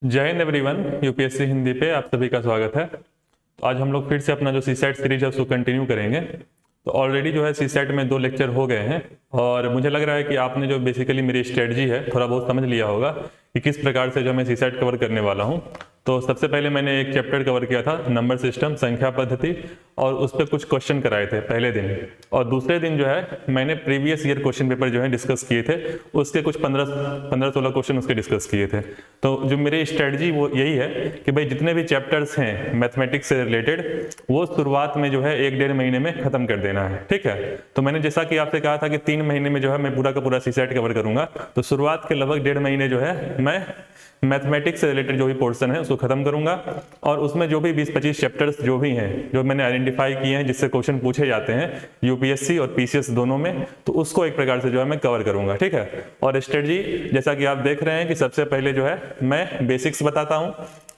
जय Hind everyone. UPSC Hindi पे आप सभी का स्वागत है। तो आज हम लोग फिर से अपना जो सीसेट सीरीज है उसको कंटिन्यू करेंगे। तो ऑलरेडी जो है सीसेट में 2 लेक्चर हो गए हैं और मुझे लग रहा है कि आपने जो बेसिकली मेरी स्ट्रेटजी है थोड़ा बहुत समझ लिया होगा कि किस प्रकार से जो मैं सीसेट कवर करने वाला हूं। तो सबसे पहले मैंने एक चैप्टर कवर किया था, नंबर सिस्टम, संख्या पद्धति, और उस पर कुछ क्वेश्चन कराए थे पहले दिन। और दूसरे दिन जो है मैंने प्रीवियस ईयर क्वेश्चन पेपर जो है डिस्कस किए थे, उसके कुछ 15-16 क्वेश्चन उसके डिस्कस किए थे। तो जो मेरी स्ट्रेटजी वो यही है कि भाई जितने भी चैप्टर्स हैं मैथमेटिक्स से रिलेटेड वो शुरुआत में जो है 1-1.5 महीने में खत्म कर देना है, ठीक है। तो मैंने जैसा कि आपसे कहा था कि 3 महीने में जो है मैं पूरा का पूरा सीसेट कवर करूंगा, तो शुरुआत के लगभग 1.5 महीने जो है मैं मैथमेटिक्स से रिलेटेड जो भी पोर्शन है उसको खत्म करूंगा और उसमें जो भी 20-25 चैप्टर्स जो भी हैं जो मैंने आइडेंटिफाई किए हैं जिससे क्वेश्चन पूछे जाते हैं यूपीएससी और पीसीएस दोनों में, तो उसको एक प्रकार से जो है मैं कवर करूंगा, ठीक है। और स्ट्रेटजी जैसा कि आप देख रहे हैं कि सबसे पहले जो है मैं बेसिक्स बताता हूं,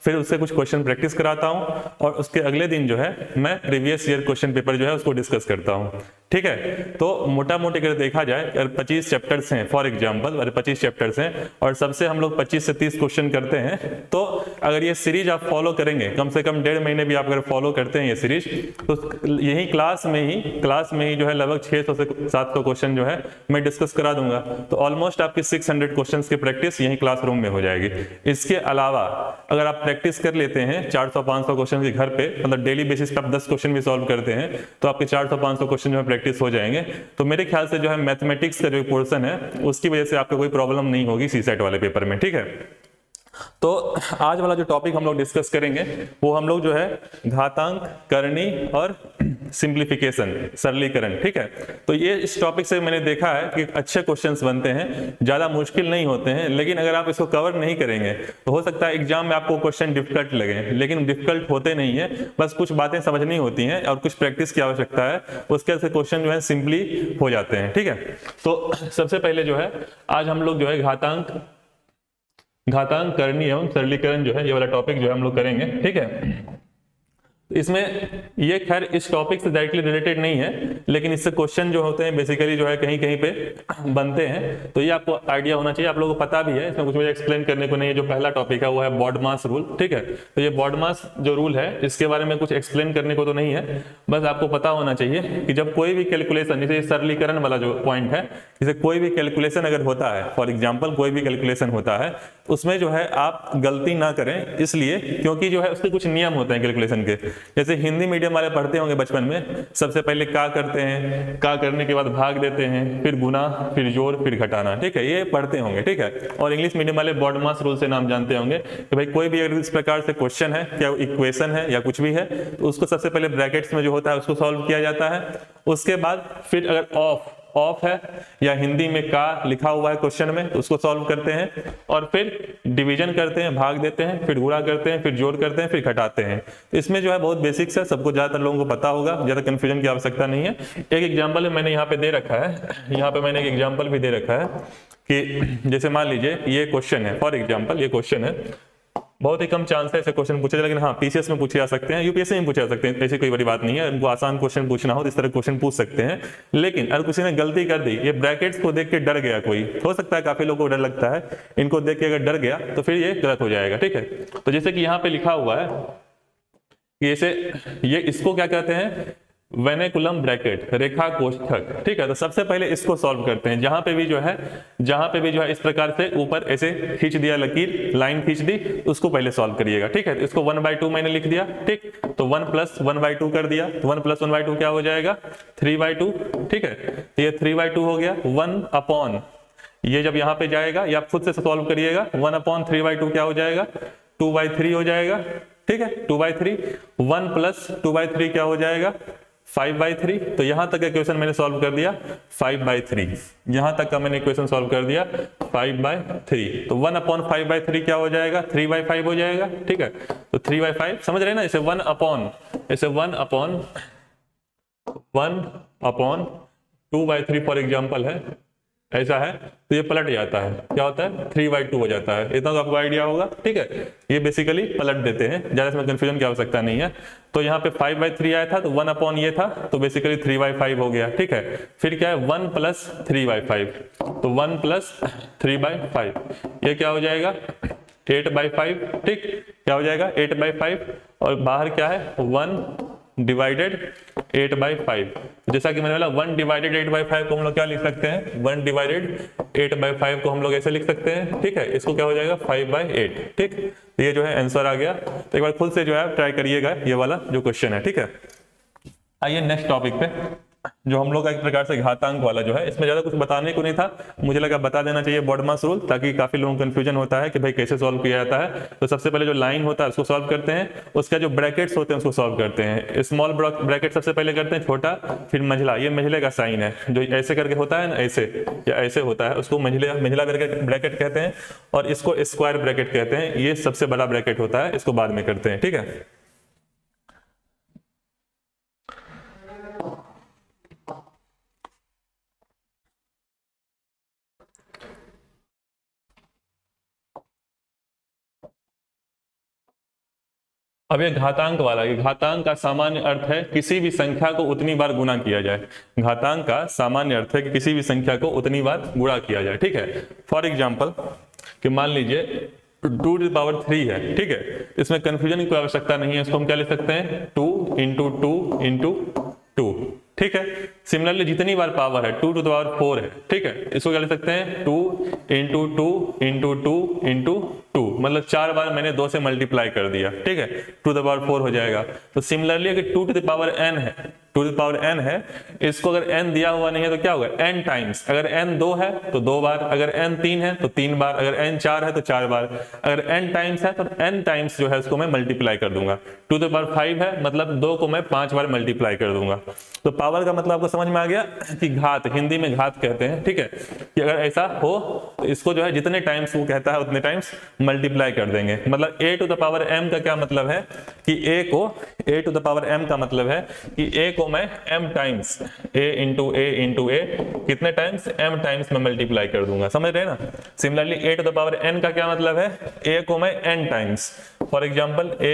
फिर उससे कुछ क्वेश्चन प्रैक्टिस कराता हूं और उसके अगले दिन जो है मैं प्रीवियस ईयर क्वेश्चन पेपर जो है उसको डिस्कस करता हूं, ठीक है। तो मोटा मोटी अगर देखा जाए अगर 25 चैप्टर्स हैं फॉर एग्जांपल, अगर 25 चैप्टर्स हैं और सबसे हम लोग 25 से 30 क्वेश्चन करते हैं, तो अगर ये सीरीज आप फॉलो करेंगे कम से कम 1.5 महीने भी आप अगर फॉलो करते हैं ये सीरीज, तो यही क्लास में ही जो है लगभग 600 से 700 क्वेश्चन जो है मैं डिस्कस करा दूंगा। तो ऑलमोस्ट आपकी 600 क्वेश्चन की प्रैक्टिस यही क्लासरूम में हो जाएगी। इसके अलावा अगर आप प्रैक्टिस कर लेते हैं 400-500 क्वेश्चन के घर पे, मतलब डेली बेसिस पे आप 10 क्वेश्चन भी सॉल्व करते हैं, तो आपके 400-500 क्वेश्चन जो है प्रैक्टिस हो जाएंगे। तो मेरे ख्याल से जो है मैथमेटिक्स का जो पोर्शन है उसकी वजह से आपको कोई प्रॉब्लम नहीं होगी सीसेट वाले पेपर में, ठीक है। तो आज वाला जो टॉपिक हम लोग डिस्कस करेंगे वो हम लोग जो है घातांक, करनी और सिंप्लीफिकेशन, सरलीकरण, ठीक है। तो ये इस टॉपिक से मैंने देखा है कि अच्छे क्वेश्चंस बनते हैं, ज्यादा मुश्किल नहीं होते हैं, लेकिन अगर आप इसको कवर नहीं करेंगे तो हो सकता है एग्जाम में आपको क्वेश्चन डिफिकल्ट लगे, लेकिन डिफिकल्ट होते नहीं है, बस कुछ बातें समझनी होती हैं और कुछ प्रैक्टिस की आवश्यकता है, उसके से क्वेश्चन जो है सिंपली हो जाते हैं, ठीक है। तो सबसे पहले जो है आज हम लोग जो है घातांक, करनी एवं सरलीकरण जो है ये वाला टॉपिक जो है हम लोग करेंगे, ठीक है। इसमें ये खैर इस टॉपिक से डायरेक्टली रिलेटेड नहीं है, लेकिन इससे क्वेश्चन जो होते हैं बेसिकली जो है कहीं कहीं पे बनते हैं, तो ये आपको आइडिया होना चाहिए। आप लोगों को पता भी है, इसमें कुछ मुझे एक्सप्लेन करने को नहीं है। जो पहला टॉपिक है वो है बॉडमास रूल, ठीक है। तो ये बॉडमास जो रूल है इसके बारे में कुछ एक्सप्लेन करने को तो नहीं है, बस आपको पता होना चाहिए कि जब कोई भी कैलकुलेशन, जैसे सरलीकरण वाला जो पॉइंट है, जैसे कोई भी कैलकुलेशन अगर होता है, फॉर एग्जाम्पल कोई भी कैलकुलेशन होता है, उसमें जो है आप गलती ना करें, इसलिए क्योंकि जो है उसके कुछ नियम होते हैं कैलकुलेशन के। जैसे हिंदी मीडियम वाले पढ़ते होंगे बचपन में, सबसे पहले का करते हैं, का करने के बाद भाग देते हैं, फिर गुना, फिर जोड़, फिर घटाना, ठीक है, ये पढ़ते होंगे, ठीक है। और इंग्लिश मीडियम वाले बॉडमास रूल से नाम जानते होंगे कि भाई कोई भी अगर इस प्रकार से क्वेश्चन है, क्या इक्वेशन है या कुछ भी है, तो उसको सबसे पहले ब्रैकेट्स में जो होता है उसको सॉल्व किया जाता है। उसके बाद फिर अगर ऑफ है या हिंदी में का लिखा हुआ है क्वेश्चन में, तो उसको सॉल्व करते हैं और फिर डिवीजन करते हैं, भाग देते हैं, फिर गुणा करते हैं, फिर जोड़ करते हैं, फिर घटाते हैं। तो इसमें जो है बहुत बेसिक्स है, सबको ज्यादातर लोगों को पता होगा, ज्यादा कंफ्यूजन की आवश्यकता नहीं है। एक एग्जांपल मैंने यहाँ पे दे रखा है, यहाँ पे मैंने एक एग्जांपल भी दे रखा है कि जैसे मान लीजिए ये क्वेश्चन है, फॉर एग्जाम्पल ये क्वेश्चन है, बहुत ही कम चांस है ऐसे क्वेश्चन पूछे, लेकिन हाँ पीसीएस में पूछे जा सकते हैं, यूपीएससी में पूछे जा सकते हैं, ऐसी कोई बड़ी बात नहीं है। उनको आसान क्वेश्चन पूछना हो तो इस तरह क्वेश्चन पूछ सकते हैं। लेकिन अगर किसी ने गलती कर दी, ये ब्रैकेट्स को देख के डर गया, कोई हो सकता है काफी लोगों को डर लगता है, इनको देख के अगर डर गया तो फिर ये गलत हो जाएगा, ठीक है। तो जैसे कि यहाँ पे लिखा हुआ है कि जैसे ये इसको क्या कहते हैं, वेनेकुलम ब्रैकेट, रेखा कोष्ठक, ठीक है। तो सबसे पहले इसको सॉल्व करते हैं। जहां पे भी जो है इस प्रकार से ऊपर ऐसे खींच दिया लकीर, लाइन खींच दी, उसको पहले सॉल्व करिएगा, ठीक है। तो इसको 1/2 मैंने लिख दिया, ठीक। तो 1 + 1/2 कर दिया, तो 1 + 1/2 क्या हो जाएगा, 3/2, ठीक है। तो ये 3/2 हो गया। 1/, ये जब यहाँ पे जाएगा, या आप खुद से सॉल्व करिएगा, 1/3/2 क्या हो जाएगा, 2/3 हो जाएगा, ठीक है, 2/3। 1 + 2/3 क्या हो जाएगा, 5/3। तो यहां तक का क्वेश्चन मैंने सॉल्व कर दिया 5/3, यहां तक का मैंने क्वेश्चन सॉल्व कर दिया 5/3। तो 1/5/3 क्या हो जाएगा, 3/5 हो जाएगा, ठीक है। तो 3/5 समझ रहे हैं ना, इसे 1/2/3 फॉर एग्जाम्पल है, ऐसा है, तो ये पलट जाता है, क्या होता है, 3/2 हो जाता है। इतना तो आपको आइडिया होगा, ठीक है। ये बेसिकली पलट देते हैं, ज्यादा इसमें कंफ्यूजन की आवश्यकता नहीं है। तो यहाँ पे 5/3 आया था, तो 1/ ये था, तो बेसिकली 3/5 हो गया, ठीक है। फिर क्या है, 1 + 3/5, तो 1 + 3/5 ये क्या हो जाएगा, 8/5, ठीक, क्या हो जाएगा 8/5, और बाहर क्या है 1 डिवाइडेड 8/5। जैसा कि मैंने बोला 1 डिवाइडेड 8/5 को हम लोग क्या लिख सकते हैं, 1 डिवाइडेड 8/5 को हम लोग ऐसे लिख सकते हैं, ठीक है। इसको क्या हो जाएगा 5/8, ठीक। तो ये जो है आंसर आ गया। तो एक बार खुद से जो है ट्राई करिएगा ये वाला जो क्वेश्चन है, ठीक है। आइए नेक्स्ट टॉपिक पे, जो हम लोग का एक प्रकार से घातांक वाला जो है, इसमें ज्यादा कुछ बताने को नहीं था, मुझे लगा बता देना चाहिए बॉडमास रूल, ताकि काफी लोगों को कंफ्यूजन होता है कि भाई कैसे सॉल्व किया जाता है। तो सबसे पहले जो लाइन होता है उसको सॉल्व करते हैं, उसका जो ब्रैकेट्स होते हैं उसको सॉल्व करते हैं। स्मॉल ब्रैकेट सबसे पहले करते हैं, छोटा, फिर मंझला, ये मंझले का साइन है, जो ऐसे करके होता है ना, ऐसे या ऐसे होता है, उसको मंझला ब्रैकेट कहते हैं, और इसको स्क्वायर ब्रैकेट कहते हैं। ये सबसे बड़ा ब्रैकेट होता है, इसको बाद में करते हैं, ठीक है। अब ये घातांक वाला, ये घातांक का सामान्य अर्थ है किसी भी संख्या को उतनी बार गुणा किया जाए। घातांक का सामान्य अर्थ है कि किसी भी संख्या को उतनी बार गुणा किया जाए, ठीक है। फॉर एग्जांपल कि मान लीजिए 2⁻³ है, ठीक है। इसमें कंफ्यूजन की कोई आवश्यकता नहीं है, इसको हम क्या लिख सकते हैं 2 × 2 × 2, ठीक है। सिमिलरली जितनी बार पावर है 2⁴ है, ठीक है, इसको क्या लिख सकते हैं 2 × 2 × 2 × 2, मतलब 4 बार मैंने 2 से मल्टीप्लाई कर दिया, ठीक है, 2⁴ हो जाएगा। तो सिमिलरली अगर 2n है, 2n है, इसको अगर n दिया हुआ नहीं है तो क्या होगा n टाइम्स। अगर n 2 है तो 2 बार, अगर n 3 है तो 3 बार, अगर n 4 है तो 4 बार, अगर n टाइम्स है तो n टाइम्स जो है उसको मैं मल्टीप्लाई कर दूंगा। 2⁵ है मतलब 2 को मैं 5 बार मल्टीप्लाई कर दूंगा। तो पावर का मतलब आपको समझ में आ गया कि घात, हिंदी में घात कहते हैं, ठीक है, कि अगर ऐसा हो तो इसको जो है जितने टाइम्स वो कहता है उतने टाइम्स मल्टीप्लाई कर देंगे। मतलब a⁻m का क्या मतलब है कि a⁻m का मतलब है कि a को मैं m टाइम्स a कितने टाइम्स m टाइम्स में मल्टीप्लाई कर दूंगा, समझ रहे हैं ना। सिमिलरली a⁻n का क्या मतलब है, a को मैं n times, for example a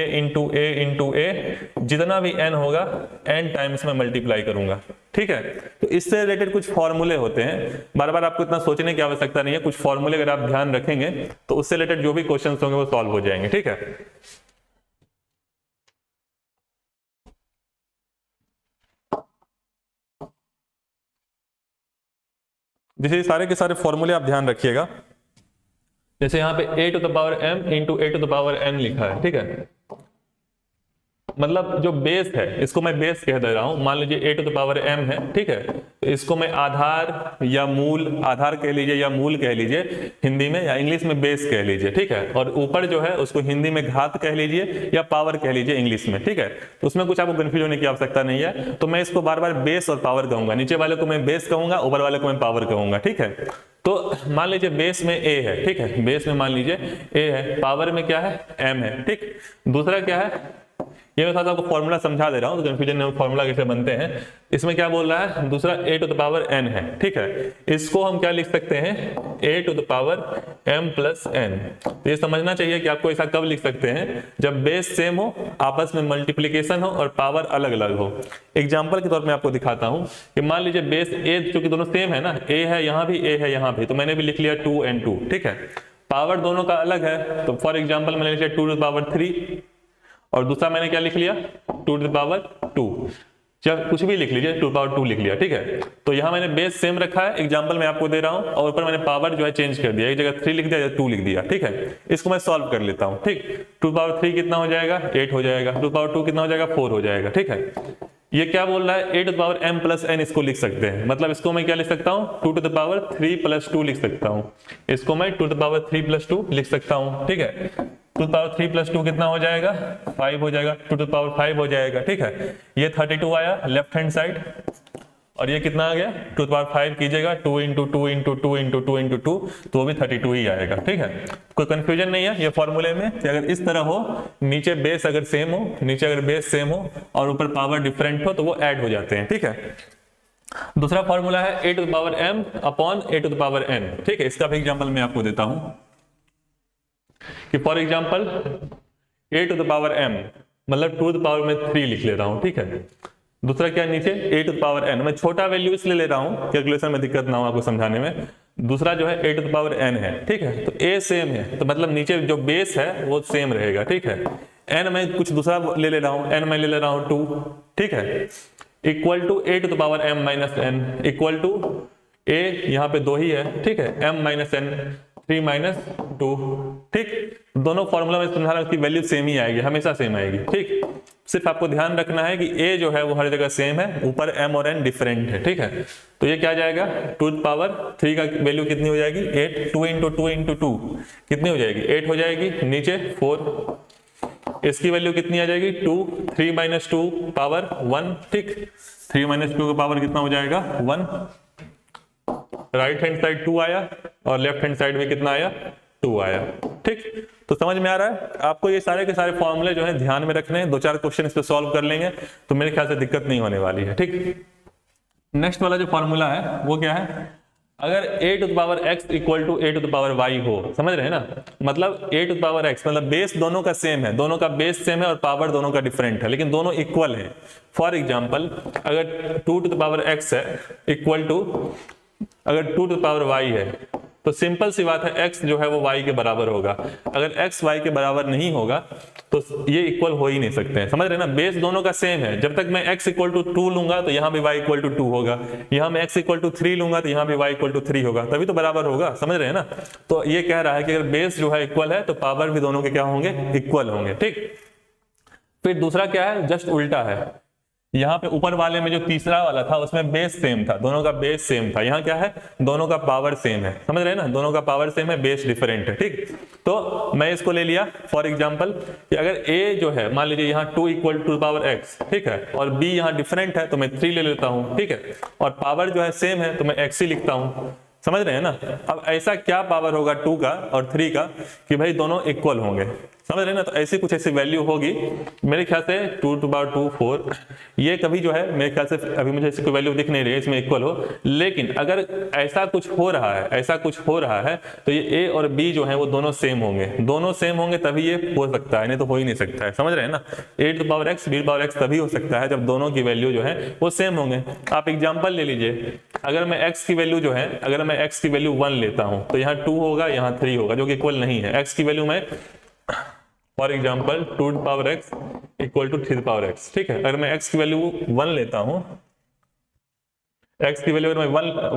जितना भी n होगा n टाइम्स में मल्टीप्लाई करूंगा, ठीक है। तो इससे रिलेटेड कुछ फॉर्मूले होते हैं, बार बार आपको इतना सोचने की आवश्यकता नहीं है, कुछ फॉर्मूले अगर आप ध्यान रखेंगे तो उससे रिलेटेड जो भी क्वेश्चंस होंगे वो सॉल्व हो जाएंगे, ठीक है। जैसे सारे के सारे फॉर्मूले आप ध्यान रखिएगा। जैसे यहाँ पे a⁻m × a⁻n लिखा है, ठीक है, मतलब जो बेस है इसको मैं बेस कह दे रहा हूं। मान लीजिए a⁻m है, ठीक है, तो इसको मैं आधार या मूल, आधार कह लीजिए या मूल कह लीजिए हिंदी में, या इंग्लिश में बेस कह लीजिए, ठीक है। और ऊपर जो है उसको हिंदी में घात कह लीजिए या पावर कह लीजिए इंग्लिश में, ठीक है। तो उसमें कुछ आपको कंफ्यूज होने की आवश्यकता नहीं है। तो मैं इसको बार बार बेस और पावर कहूंगा, नीचे वाले को मैं बेस कहूंगा, ऊपर वाले को मैं पावर कहूंगा, ठीक है। तो मान लीजिए बेस में a है, ठीक है, बेस में मान लीजिए a है, पावर में क्या है m है, ठीक। दूसरा क्या है, ये मैं साथ आपको फॉर्मूला समझा दे रहा हूं तो कंफ्यूजन में फॉर्मूला कैसे बनते हैं। इसमें क्या बोल रहा है, दूसरा a⁻n है, ठीक है, इसको हम क्या लिख सकते हैं a⁻m + n। तो ये समझना चाहिए कि आपको ऐसा कब लिख सकते हैं, जब बेस सेम हो, आपस में मल्टीप्लीकेशन हो और पावर अलग अलग हो। एग्जाम्पल के तौर पे आपको दिखाता हूं कि मान लीजिए बेस a, चूंकि दोनों सेम है ना, a है यहाँ भी, a है यहाँ भी, तो मैंने भी लिख लिया 2 and 2, ठीक है। पावर दोनों का अलग है, तो फॉर एग्जाम्पल मैंने लिख लिया 2⁻3, और दूसरा मैंने क्या लिख लिया 2⁻2, जब कुछ भी लिख लीजिए 2⁻2 लिख लिया, ठीक है। तो यहाँ मैंने बेस सेम रखा है, एग्जांपल मैं आपको दे रहा हूँ, और ऊपर मैंने पावर जो है चेंज कर दिया, एक जगह 3 लिख दिया या 2 लिख दिया, ठीक है। इसको मैं सॉल्व कर लेता हूँ, ठीक। 2⁻3 कितना हो जाएगा 8 हो जाएगा, 2⁻2 कितना हो जाएगा 4 हो जाएगा, ठीक है। ये क्या बोल रहा है a⁻m + n, इसको लिख सकते हैं, मतलब इसको मैं क्या लिख सकता हूँ 2⁻3 + 2 लिख सकता हूँ, इसको मैं 2⁻3 + 2 लिख सकता हूँ, ठीक है। 2⁻3 + 2 कितना हो जाएगा 5 हो जाएगा, 2�5 हो जाएगा, ठीक है। ये 32 आया लेफ्ट हैंड साइड, और ये कितना आ गया 2�5 कीजिएगा 2 × 2 × 2 × 2 × 2, तो वो भी 32 ही आएगा, ठीक है। कोई कंफ्यूजन नहीं है ये फॉर्मूले में कि अगर इस तरह हो, नीचे बेस अगर सेम हो, नीचे अगर बेस सेम हो और ऊपर पावर डिफरेंट हो तो वो ऐड हो जाते हैं, ठीक है। दूसरा फॉर्मूला है a⁻m / a⁻n, ठीक है। इसका भी एग्जाम्पल मैं आपको देता हूं कि फॉर एग्जाम्पल a⁻m मतलब 2⁻3 लिख ले रहा हूं, ठीक है। दूसरा क्या नीचे a⁻n, मैं छोटा वैल्यू इसलिए ले रहा हूं कैलकुलेशन में दिक्कत ना हो आपको समझाने में। दूसरा जो है a to the power n है, ठीक है। तो a सेम है तो मतलब नीचे जो बेस है वो सेम रहेगा, ठीक है। n मैं कुछ दूसरा ले रहा हूँ, n मैं ले रहा हूँ 2, ठीक है, equal to a to the power m minus n equal to a यहाँ पे 2 ही है, ठीक है, m माइनस n 3 माइनस 2, ठीक। दोनों फॉर्मूला में समझा रहा हूं उसकी वैल्यू सेम ही आएगी, हमेशा सेम आएगी, ठीक। सिर्फ आपको ध्यान रखना है कि a जो है वो हर जगह सेम है, ऊपर m और n डिफरेंट है, ठीक है। तो ये क्या आ जाएगा, 2 टू पावर 3 का वैल्यू कितनी हो जाएगी 8, 2 इंटू 2 इंटू 2 कितनी हो जाएगी 8 हो जाएगी, नीचे 4, इसकी वैल्यू कितनी आ जाएगी 2, 3 माइनस 2 पावर 1, ठीक। 3 माइनस 2 का पावर कितना हो जाएगा 1, राइट हैंड साइड 2 आया और लेफ्ट हैंड साइड में कितना आया 2 आया, ठीक। तो समझ में आ रहा है आपको, ये सारे के सारे फॉर्मूले जो है ध्यान में रखने हैं, 2-4 क्वेश्चन इस पे सॉल्व कर लेंगे तो मेरे ख्याल से दिक्कत नहीं होने वाली है, ठीक। नेक्स्ट वाला जो फॉर्मूला है वो क्या है, अगर a to the power x equal to a to the power y हो, समझ रहे हैं ना, मतलब a to the power x मतलब बेस दोनों का सेम है, दोनों का बेस सेम है और पावर दोनों का डिफरेंट है, लेकिन दोनों इक्वल है। फॉर एग्जांपल अगर 2 टू द पावर x है इक्वल टू अगर 2 टू द पावर y है तो सिंपल सी बात है x जो है वो y के बराबर होगा। अगर x y के बराबर नहीं होगा तो ये इक्वल हो ही नहीं सकते हैं, समझ रहे हैं ना, बेस दोनों का सेम है। जब तक मैं x इक्वल टू 2 लूंगा तो यहाँ भी y इक्वल टू 2 होगा, यहाँ मैं x इक्वल टू 3 लूंगा तो यहाँ भी y इक्वल टू 3 होगा, तभी तो बराबर होगा, समझ रहे हैं ना। तो ये कह रहा है कि अगर बेस जो है इक्वल है तो पावर भी दोनों के क्या होंगे इक्वल होंगे, ठीक। फिर दूसरा क्या है, जस्ट उल्टा है। यहाँ पे ऊपर वाले में जो तीसरा वाला था उसमें बेस सेम था, दोनों का बेस सेम था, यहाँ क्या है दोनों का पावर सेम है, समझ रहे हैं ना, दोनों का पावर सेम है, बेस डिफरेंट है, ठीक। तो मैं इसको ले लिया फॉर एग्जांपल कि अगर a जो है मान लीजिए यहाँ 2 इक्वल टू पावर x, ठीक है, और b यहाँ डिफरेंट है तो मैं 3 ले लेता हूँ, ठीक है, और पावर जो है सेम है तो मैं x ही लिखता हूँ, समझ रहे हैं ना। अब ऐसा क्या पावर होगा 2 का और 3 का कि भाई दोनों इक्वल होंगे, समझ रहे हैं ना। तो ऐसी कुछ ऐसी वैल्यू होगी मेरे ख्याल से 2 टू पावर 2 4, ये कभी जो है मेरे ख्याल से अभी मुझे ऐसी कोई वैल्यू दिख नहीं रही है इसमें इक्वल हो, लेकिन अगर ऐसा कुछ हो रहा है, ऐसा कुछ हो रहा है तो ये a और b जो है वो दोनों सेम होंगे, दोनों सेम होंगे तभी ये हो सकता है, नहीं तो हो ही नहीं सकता है, समझ रहे हैं ना। a to power x b to power x तभी हो सकता है जब दोनों की वैल्यू जो है वो सेम होंगे। आप एग्जाम्पल ले लीजिए, अगर मैं x की वैल्यू जो है, अगर मैं x की वैल्यू 1 लेता हूं तो यहाँ 2 होगा यहाँ 3 होगा जो कि इक्वल नहीं है। x की वैल्यू मैं for example 2 to power x equal to 3 power x, ठीक है। अगर मैं x की वैल्यू 1 लेता हूं, x की वैल्यू अगर मैं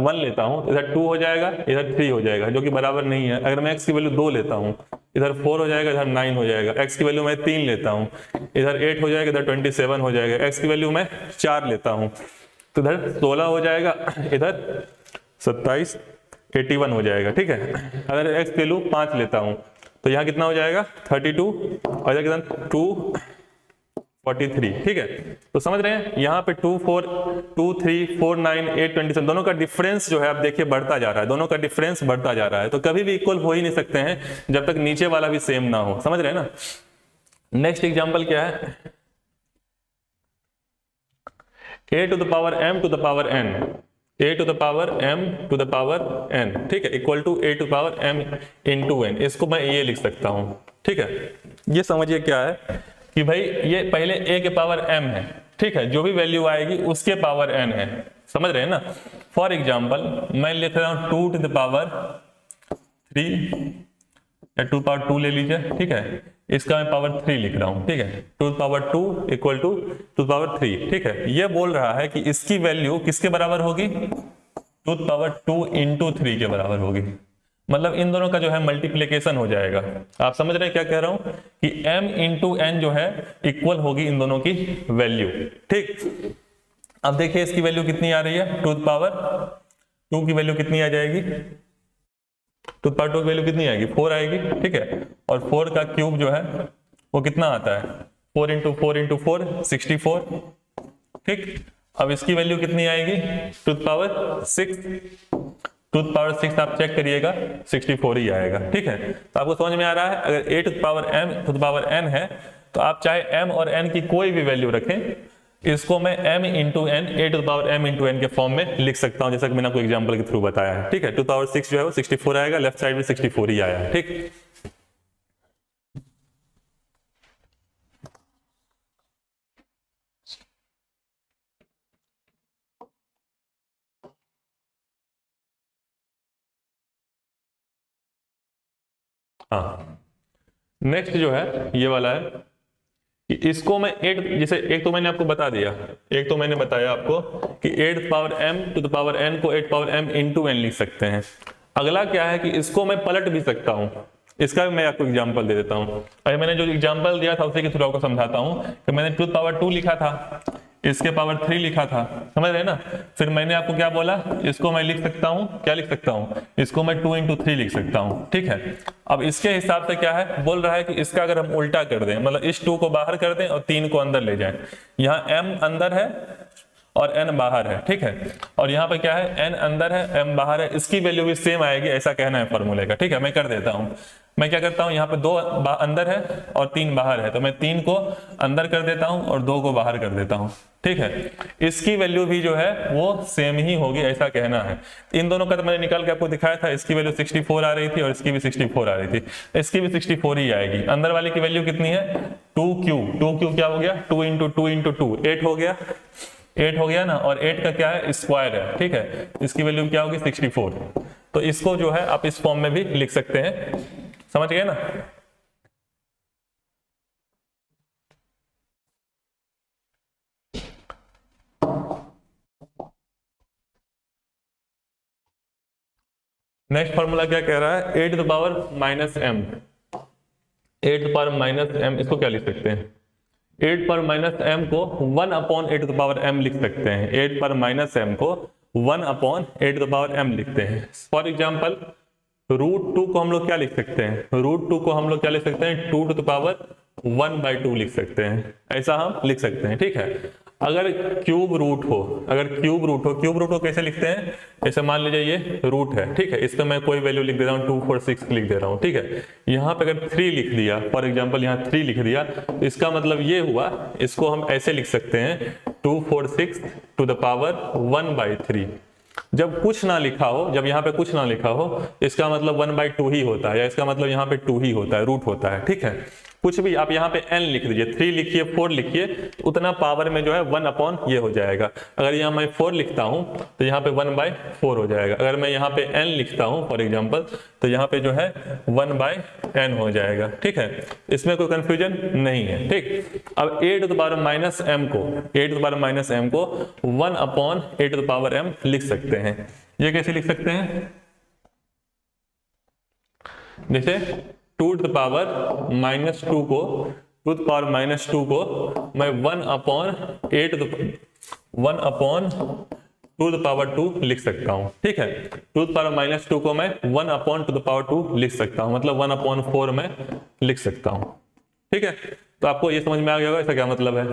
1 लेता हूं तो इधर 2 हो जाएगा इधर 3 हो जाएगा जो कि बराबर नहीं है। अगर मैं x की वैल्यू 2 लेता हूं इधर 4 हो जाएगा इधर 9 हो जाएगा। x की वैल्यू मैं 3 लेता हूं इधर 8 हो जाएगा इधर 27 हो जाएगा। x की वैल्यू मैं 4 लेता हूं तो इधर 16 हो जाएगा इधर 27 81 हो जाएगा, ठीक है। अगर x की वैल्यू 5 लेता हूं तो यहाँ कितना हो जाएगा 32 और इधर कितना 243, ठीक है। तो समझ रहे हैं यहाँ पे 2 4 2 3 4 9 8 27 दोनों का डिफरेंस जो है आप देखिए बढ़ता जा रहा है, दोनों का डिफरेंस बढ़ता जा रहा है। तो कभी भी इक्वल हो ही नहीं सकते हैं जब तक नीचे वाला भी सेम ना हो, समझ रहे हैं ना। नेक्स्ट एग्जांपल क्या है, a to the power m to the power n, a to the power m to the power n, ठीक है, equal to a to power m into n। इसको मैं ये लिख सकता हूं, ठीक है। ये समझिए क्या है कि भाई ये पहले a के पावर m है, ठीक है, जो भी वैल्यू आएगी उसके पावर n है, समझ रहे हैं ना। फॉर एग्जाम्पल मैं लिख रहा हूं 2 टू द पावर 3 या 2 पावर 2 ले लीजिए, ठीक है, इसका मैं पावर 3 लिख रहा हूं, ठीक है, 2 पावर 2 इक्वल टू 2 पावर 3, ठीक है। ये बोल रहा है कि इसकी वैल्यू किसके बराबर होगी 2 पावर 2 इंटू 3 के बराबर होगी, मतलब इन दोनों का जो है मल्टीप्लीकेशन हो जाएगा। आप समझ रहे हैं क्या कह रहा हूं कि m इंटू n जो है इक्वल होगी इन दोनों की वैल्यू, ठीक। अब देखिए इसकी वैल्यू कितनी आ रही है 2 पावर 2 की वैल्यू कितनी आ जाएगी, 2 पावर 2 की वैल्यू कितनी आएगी 4 आएगी, ठीक है, और 4 का क्यूब जो है वो कितना आता है 4 इंटू 4 इंटू 4 64, ठीक। अब इसकी वैल्यू कितनी आएगी 2 पावर 6, 2 पावर 6 आप चेक करिएगा 64 ही आएगा, ठीक है। तो आपको समझ में आ रहा है अगर a to the power m to the power n है तो आप चाहे m और n की कोई भी वैल्यू रखें, इसको मैं m into n a to the power m into n के फॉर्म में लिख सकता हूं, जैसा कि मैंने आपको एग्जांपल के थ्रू बताया है, ठीक है। 2 पावर 6 जो है वो 64 आएगा, लेफ्ट साइड में 64 ही आया है, ठीक। हाँ, नेक्स्ट जो है ये वाला है कि इसको मैं 8, जैसे एक तो मैंने आपको बता दिया, एक तो मैंने बताया आपको कि 8 power m to the power n को 8 पावर m इंटू n लिख सकते हैं। अगला क्या है कि इसको मैं पलट भी सकता हूँ। इसका भी मैं आपको एग्जांपल दे देता हूँ। अभी मैंने जो एग्जांपल दिया था उसी के थ्रू आपको समझाता हूँ कि मैंने 2 पावर 2 लिखा था, इसके पावर 3 लिखा था, समझ रहे हैं ना। फिर मैंने आपको क्या बोला, इसको मैं लिख सकता हूँ, क्या लिख सकता हूँ, इसको मैं 2 इंटू 3 लिख सकता हूँ, ठीक है। अब इसके हिसाब से क्या है, बोल रहा है कि इसका अगर हम उल्टा कर दें, मतलब इस 2 को बाहर कर दें और 3 को अंदर ले जाएं, यहाँ m अंदर है और n बाहर है, ठीक है। और यहाँ पे क्या है, n अंदर है m बाहर है, इसकी वैल्यू भी सेम आएगी, ऐसा कहना है फॉर्मूले का, ठीक है। मैं कर देता हूँ, मैं क्या करता हूँ, यहाँ पे 2 अंदर है और 3 बाहर है, तो मैं 3 को अंदर कर देता हूँ और 2 को बाहर कर देता हूँ, ठीक है। इसकी वैल्यू भी जो है वो सेम ही होगी, ऐसा कहना है। इन दोनों का तो मैंने निकाल के आपको दिखाया था, इसकी वैल्यू 64 आ रही थी और इसकी भी 64 आ रही थी, इसकी भी 64 ही आएगी। अंदर वाले की वैल्यू कितनी है, 2q क्या हो गया, 2 इंटू 2 इंटू 2 8 हो गया, 8 हो गया ना। और 8 का क्या है, स्क्वायर है, ठीक है। इसकी वैल्यू क्या होगी, 64। तो इसको जो है आप इस फॉर्म में भी लिख सकते हैं, समझ गए ना। नेक्स्ट फॉर्मूला क्या कह रहा है, 8 to the power minus m, 8 to the power minus m, इसको क्या लिख सकते हैं, 8 पर माइनस m को 1 upon 8 to the power m लिख सकते हैं। 8 पर माइनस m को 1 upon 8 to the power m लिखते हैं। फॉर एग्जांपल √2 को हम लोग क्या लिख सकते हैं, √2 को हम लोग क्या लिख सकते हैं, 2 टू द पावर 1/2 लिख सकते हैं, ऐसा हम लिख सकते हैं, ठीक है। अगर क्यूब रूट हो, क्यूब रूट हो कैसे लिखते हैं, जैसे मान लीजिए ये रूट है, ठीक है, इसका मैं कोई वैल्यू लिख दे रहा हूँ, 2 4 6 लिख दे रहा हूँ, ठीक है। यहाँ पे अगर 3 लिख दिया, फॉर एग्जांपल यहाँ 3 लिख दिया, तो इसका मतलब ये हुआ, इसको हम ऐसे लिख सकते हैं 2 4 6 टू द पावर 1/3। जब कुछ ना लिखा हो, जब यहाँ पे कुछ ना लिखा हो, इसका मतलब 1/2 ही होता है, या इसका मतलब यहाँ पे 2 ही होता है, रूट होता है, ठीक है। कुछ भी आप यहाँ पे n लिख दीजिए, 3 लिखिए, 4 लिखिए, तो उतना पावर में जो है 1 अपॉन ये हो जाएगा। अगर यहाँ मैं 4 लिखता हूँ तो यहाँ पे 1/4 हो जाएगा। अगर मैं यहाँ पे n लिखता हूँ फॉर एग्जांपल, तो यहाँ पे जो है 1/n हो जाएगा, ठीक है। इसमें कोई कंफ्यूजन नहीं है, ठीक। अब 8 to the power minus m को 8 to the power minus m को 1 upon 8 to the power m लिख सकते हैं। ये कैसे लिख सकते हैं, जैसे 2 टू द पावर -2 को 2 टू द पावर -2 को मैं 1 अपॉन 2 टू द पावर 2 लिख सकता हूँ, ठीक है। 2 टू द पावर -2 को मैं 1 अपॉन 2 टू द पावर 2 लिख सकता हूँ, मतलब 1 अपॉन 4 में लिख सकता हूँ, ठीक है। तो आपको ये समझ में आ गया होगा इसका क्या मतलब है।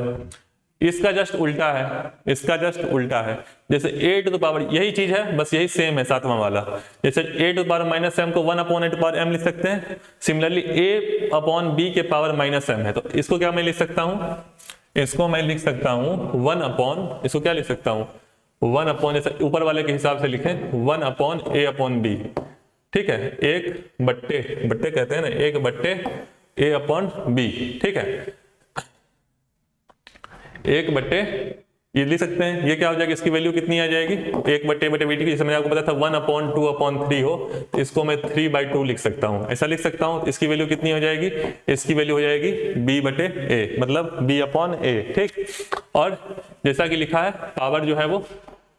इसका जस्ट उल्टा है, इसका जस्ट उल्टा है। जैसे 8 टू द पावर, यही चीज है, बस यही सेम है सातवां वाला। जैसे 8 to the power minus m को 1 upon 8 to the power m लिख सकते हैं। सिमिलरली a अपॉन b के पावर माइनस m है, तो इसको क्या मैं लिख सकता हूँ, इसको मैं लिख सकता हूँ 1 अपॉन, इसको क्या लिख सकता हूँ 1 अपॉन, जैसे ऊपर वाले के हिसाब से लिखें 1 अपॉन a अपॉन b, ठीक है। 1 बट्टे कहते हैं ना, 1 बट्टे a अपॉन b, ठीक है। 1 बट्टे ये लिख सकते हैं, ये क्या हो जाएगा, इसकी वैल्यू कितनी आ जाएगी, 1 बट्टे b की, जैसे मैंने आपको बताया था 1 अपॉन 2 अपॉन 3 हो, तो इसको मैं 3/2 लिख सकता हूँ, ऐसा लिख सकता हूँ। इसकी वैल्यू कितनी हो जाएगी, इसकी वैल्यू हो जाएगी b बटे a, मतलब b अपॉन a, ठीक। और जैसा कि लिखा है पावर जो है वो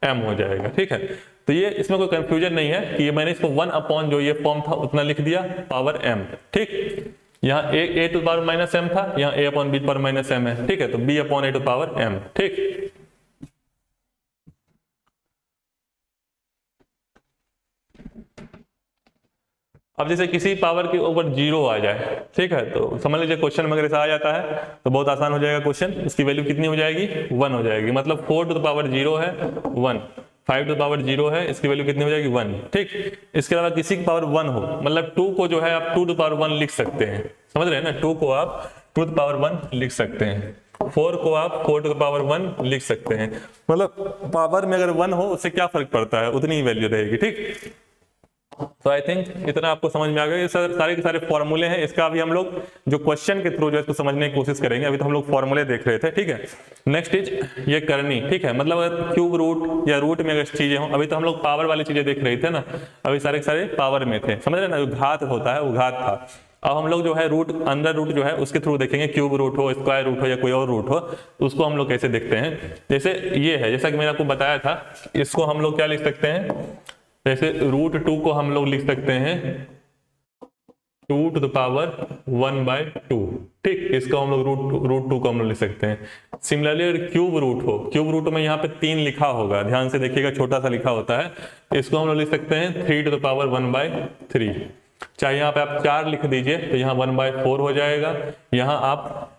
m हो जाएगा, ठीक है। तो ये इसमें कोई कंफ्यूजन नहीं है कि मैंने इसको 1 अपॉन जो ये फॉर्म था उतना लिख दिया, पावर m, ठीक। यहाँ a to power minus m था, यहाँ a upon b power minus m है, ठीक है। तो b upon a to power m, ठीक। अब जैसे किसी पावर के ऊपर 0 आ जाए, ठीक है, तो समझ लीजिए क्वेश्चन में अगर ऐसा आ जाता है तो बहुत आसान हो जाएगा क्वेश्चन। इसकी वैल्यू कितनी हो जाएगी, 1 हो जाएगी, मतलब 4 टू द पावर 0 है 1, 5 टू द पावर 0 है, इसकी वैल्यू कितनी हो जाएगी 1, ठीक। इसके अलावा किसी की पावर 1 हो, मतलब 2 को जो है आप 2 टू द पावर 1 लिख सकते हैं, समझ रहे हैं ना। 2 को आप 2 टू द पावर 1 लिख सकते हैं, 4 को आप 4 टू द पावर 1 लिख सकते हैं, मतलब पावर में अगर 1 हो उससे क्या फर्क पड़ता है, उतनी ही वैल्यू रहेगी, ठीक। तो आई थिंक इतना आपको समझ में आ गया। ये सारे के सारे फॉर्मूले हैं, इसका अभी हम लोग जो क्वेश्चन के थ्रू जो है इसको समझने की कोशिश करेंगे। अभी तो हम लोग फॉर्मूले देख रहे थे, ठीक है। नेक्स्ट इज ये करनी, ठीक है, मतलब अगर क्यूब रूट या रूट में अगर चीजें हों, अभी तो हम लोग पावर वाली चीजें देख रहे थे ना, अभी सारे के सारे पावर में थे, समझ रहे ना। जो घात होता है वो घात था, अब हम लोग जो है रूट, अंदर रूट जो है उसके थ्रू देखेंगे, क्यूब रूट हो, स्क्वायर रूट हो या कोई और रूट हो, तो उसको हम लोग कैसे देखते हैं। जैसे ये है, जैसा कि मैंने आपको बताया था, इसको हम लोग क्या लिख सकते हैं, जैसे रूट 2 को हम लोग लिख सकते हैं 2 to the power 1/2, ठीक, इसको हम लोग रूट 2 को हम लोग लिख सकते हैं। सिमिलरली अगर क्यूब रूट हो, क्यूब रूट में यहाँ पे 3 लिखा होगा, ध्यान से देखिएगा, छोटा सा लिखा होता है, इसको हम लोग लिख सकते हैं 3 to the power 1/3। चाहे यहाँ पे आप 4 लिख दीजिए तो यहाँ 1/4 हो जाएगा, यहाँ आप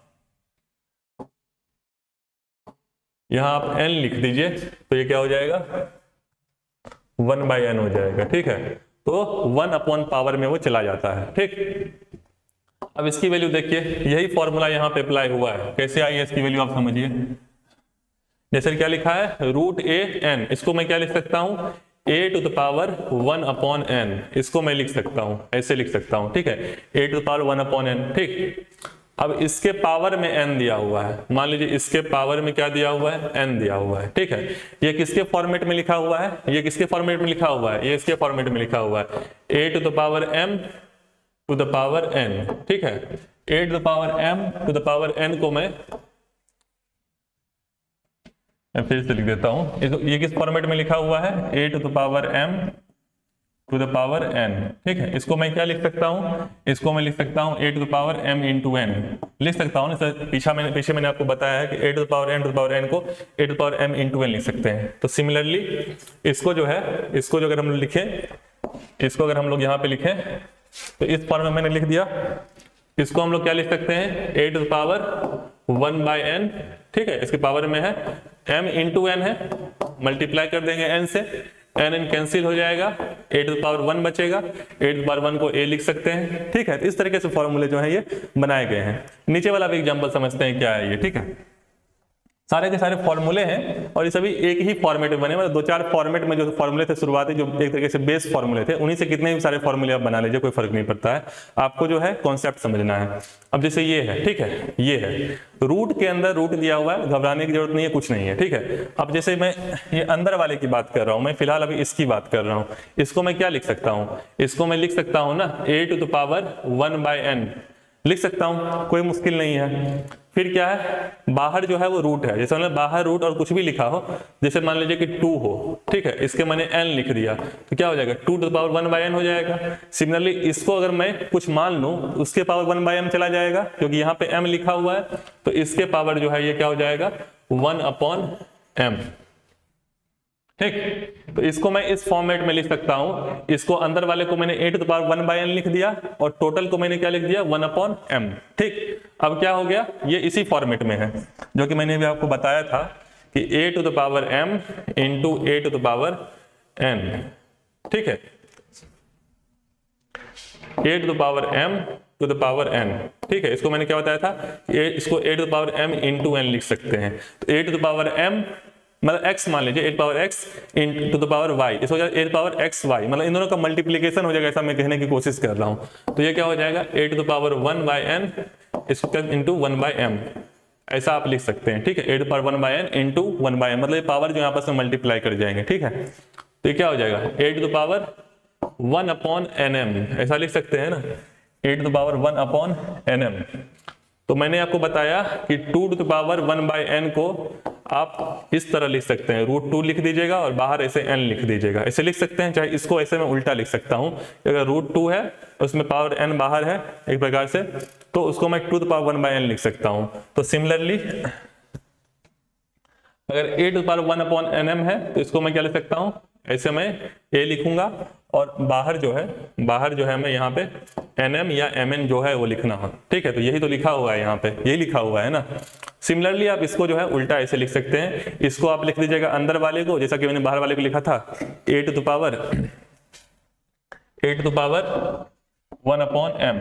n लिख दीजिए तो ये क्या हो जाएगा, 1/n हो जाएगा, ठीक है। तो 1 अपॉन पावर में वो चला जाता है, ठीक। अब इसकी वैल्यू देखिए, यही फॉर्मूला यहाँ पे अप्लाई हुआ है, कैसे आई है इसकी वैल्यू आप समझिए। जैसे क्या लिखा है, रूट ए एन, इसको मैं क्या लिख सकता हूँ, a to the power 1 upon n, इसको मैं लिख सकता हूँ, ऐसे लिख सकता हूँ, ठीक है, a to the power 1 upon n, ठीक। अब इसके पावर में n दिया हुआ है, मान लीजिए इसके पावर में क्या दिया हुआ है, n दिया हुआ है, ठीक है। ये किसके फॉर्मेट में लिखा हुआ है, ये किसके फॉर्मेट में लिखा हुआ है, ये इसके फॉर्मेट में लिखा हुआ है, a to the power m to the power n, ठीक है। a to the power m to the power n को मैं फिर से लिख देता हूं, ये किस फॉर्मेट में लिखा हुआ है, a to the power m to the power n, ठीक है। इसको मैं क्या लिख सकता हूं, इसको मैं लिख सकता हूं a to the power m into n लिख सकता हूं ना। पीछे मैंने आपको बताया है कि a to the power m to the power n को a to the power m into n लिख सकते हैं। तो सिमिलरली इसको जो है, इसको जो अगर हम लिखें, इसको अगर हम लोग यहाँ पे लिखें तो इस फॉर्म में मैंने लिख दिया, इसको हम लोग क्या लिख सकते हैं, a to the power 1/n, ठीक है, इसके पावर में है, m into n है, मल्टीप्लाई कर देंगे n से, n कैंसिल हो जाएगा, a to the power 1 बचेगा, a to the power 1 को a लिख सकते हैं, ठीक है। तो इस तरीके से फॉर्मूले जो है ये बनाए गए हैं। नीचे वाला भी एग्जांपल समझते हैं क्या है ये, ठीक है। सारे के सारे फॉर्मूले हैं और ये सभी एक ही फॉर्मेट में बने, मतलब 2-4 फॉर्मेट में जो फॉर्मूले थे शुरुआती, जो एक तरीके से बेस फॉर्मूले थे, उन्हीं से कितने भी सारे फॉर्मूले आप बना लीजिए, कोई फर्क नहीं पड़ता है, आपको जो है कॉन्सेप्ट समझना है। अब जैसे ये है, ठीक है, ये है रूट के अंदर रूट दिया हुआ है, घबराने की जरूरत नहीं है, कुछ नहीं है, ठीक है। अब जैसे मैं ये अंदर वाले की बात कर रहा हूँ, मैं फिलहाल अभी इसकी बात कर रहा हूँ, इसको मैं क्या लिख सकता हूँ, इसको मैं लिख सकता हूँ ना a to the power 1/n लिख सकता हूँ, कोई मुश्किल नहीं है। फिर क्या है, बाहर जो है वो रूट है, जैसे मतलब बाहर रूट और कुछ भी लिखा हो, जैसे मान लीजिए कि 2 हो, ठीक है, इसके मैंने n लिख दिया तो क्या हो जाएगा, 2 to the power 1/n हो जाएगा। सिमिलरली इसको अगर मैं कुछ मान लूं, उसके पावर 1/m चला जाएगा, क्योंकि यहाँ पे m लिखा हुआ है, तो इसके पावर जो है ये क्या हो जाएगा, 1/m, ठीक। तो इसको मैं इस फॉर्मेट में लिख सकता हूं, इसको अंदर वाले को मैंने a to the power 1/n लिख दिया और टोटल को मैंने क्या लिख दिया, 1/m, ठीक। अब क्या हो गया, ये इसी फॉर्मेट में है जो कि मैंने भी आपको बताया था कि a to the power m into a to the power n, ठीक है, a to the power m to the power n, ठीक है। इसको मैंने क्या बताया था, इसको a to the power m into n लिख सकते हैं। तो a to the power m मतलब x मान लीजिए, a to the power x into the power y, इसको a to the power x y, मतलब इन दोनों का मल्टीप्लिकेशन हो जाएगा, ऐसा मैं कहने की कोशिश कर रहा हूं। तो ये क्या हो जाएगा, a to the power 1/n इसको into 1/m, ऐसा आप लिख सकते हैं, ठीक है। a to the power 1/n into 1/m, मतलब ये पावर जो आपस में मल्टीप्लाई कर जाएंगे, ठीक है। तो ये क्या हो जाएगा, a to the power 1/nm, ऐसा लिख सकते हैं ना, a to the power 1/nm। तो मैंने आपको बताया कि 2 to the power 1/n को आप इस तरह लिख सकते हैं, √2 लिख दीजिएगा और बाहर ऐसे n लिख दीजिएगा, ऐसे लिख सकते हैं। चाहे इसको ऐसे मैं उल्टा लिख सकता हूं, अगर √2 है उसमें पावर n बाहर है एक प्रकार से, तो उसको मैं 2 to the power 1/n लिख सकता हूं। तो सिमिलरली अगर a to the power 1/nm है तो इसको मैं क्या लिख सकता हूं, ऐसे मैं a लिखूंगा और बाहर जो है मैं यहाँ पे nm या mn जो है वो लिखना है, ठीक है। तो यही तो लिखा हुआ है यहाँ पे, यही लिखा हुआ है ना। सिमिलरली आप इसको जो है उल्टा ऐसे लिख सकते हैं, इसको आप लिख दीजिएगा अंदर वाले को, जैसा कि मैंने बाहर वाले को लिखा था, a to the power 1/m,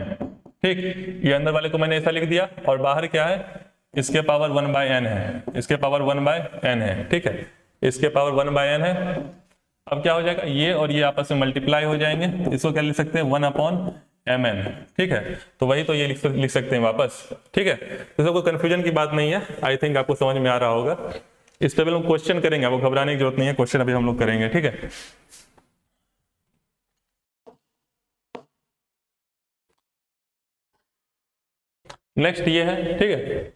ठीक। ये अंदर वाले को मैंने ऐसा लिख दिया और बाहर क्या है, इसके पावर 1/n है, इसके पावर 1/n है, ठीक है, इसके पावर 1/n है। अब क्या हो जाएगा, ये और ये आपस में मल्टीप्लाई हो जाएंगे, इसको क्या लिख सकते हैं, 1/mn, ठीक है। तो वही तो ये लिख सकते हैं वापस, ठीक है। तो कोई कंफ्यूजन की बात नहीं है, आई थिंक आपको समझ में आ रहा होगा। इस पे भी हम क्वेश्चन करेंगे, आपको घबराने की जरूरत नहीं है, क्वेश्चन अभी हम लोग करेंगे, ठीक है। नेक्स्ट ये है, ठीक है,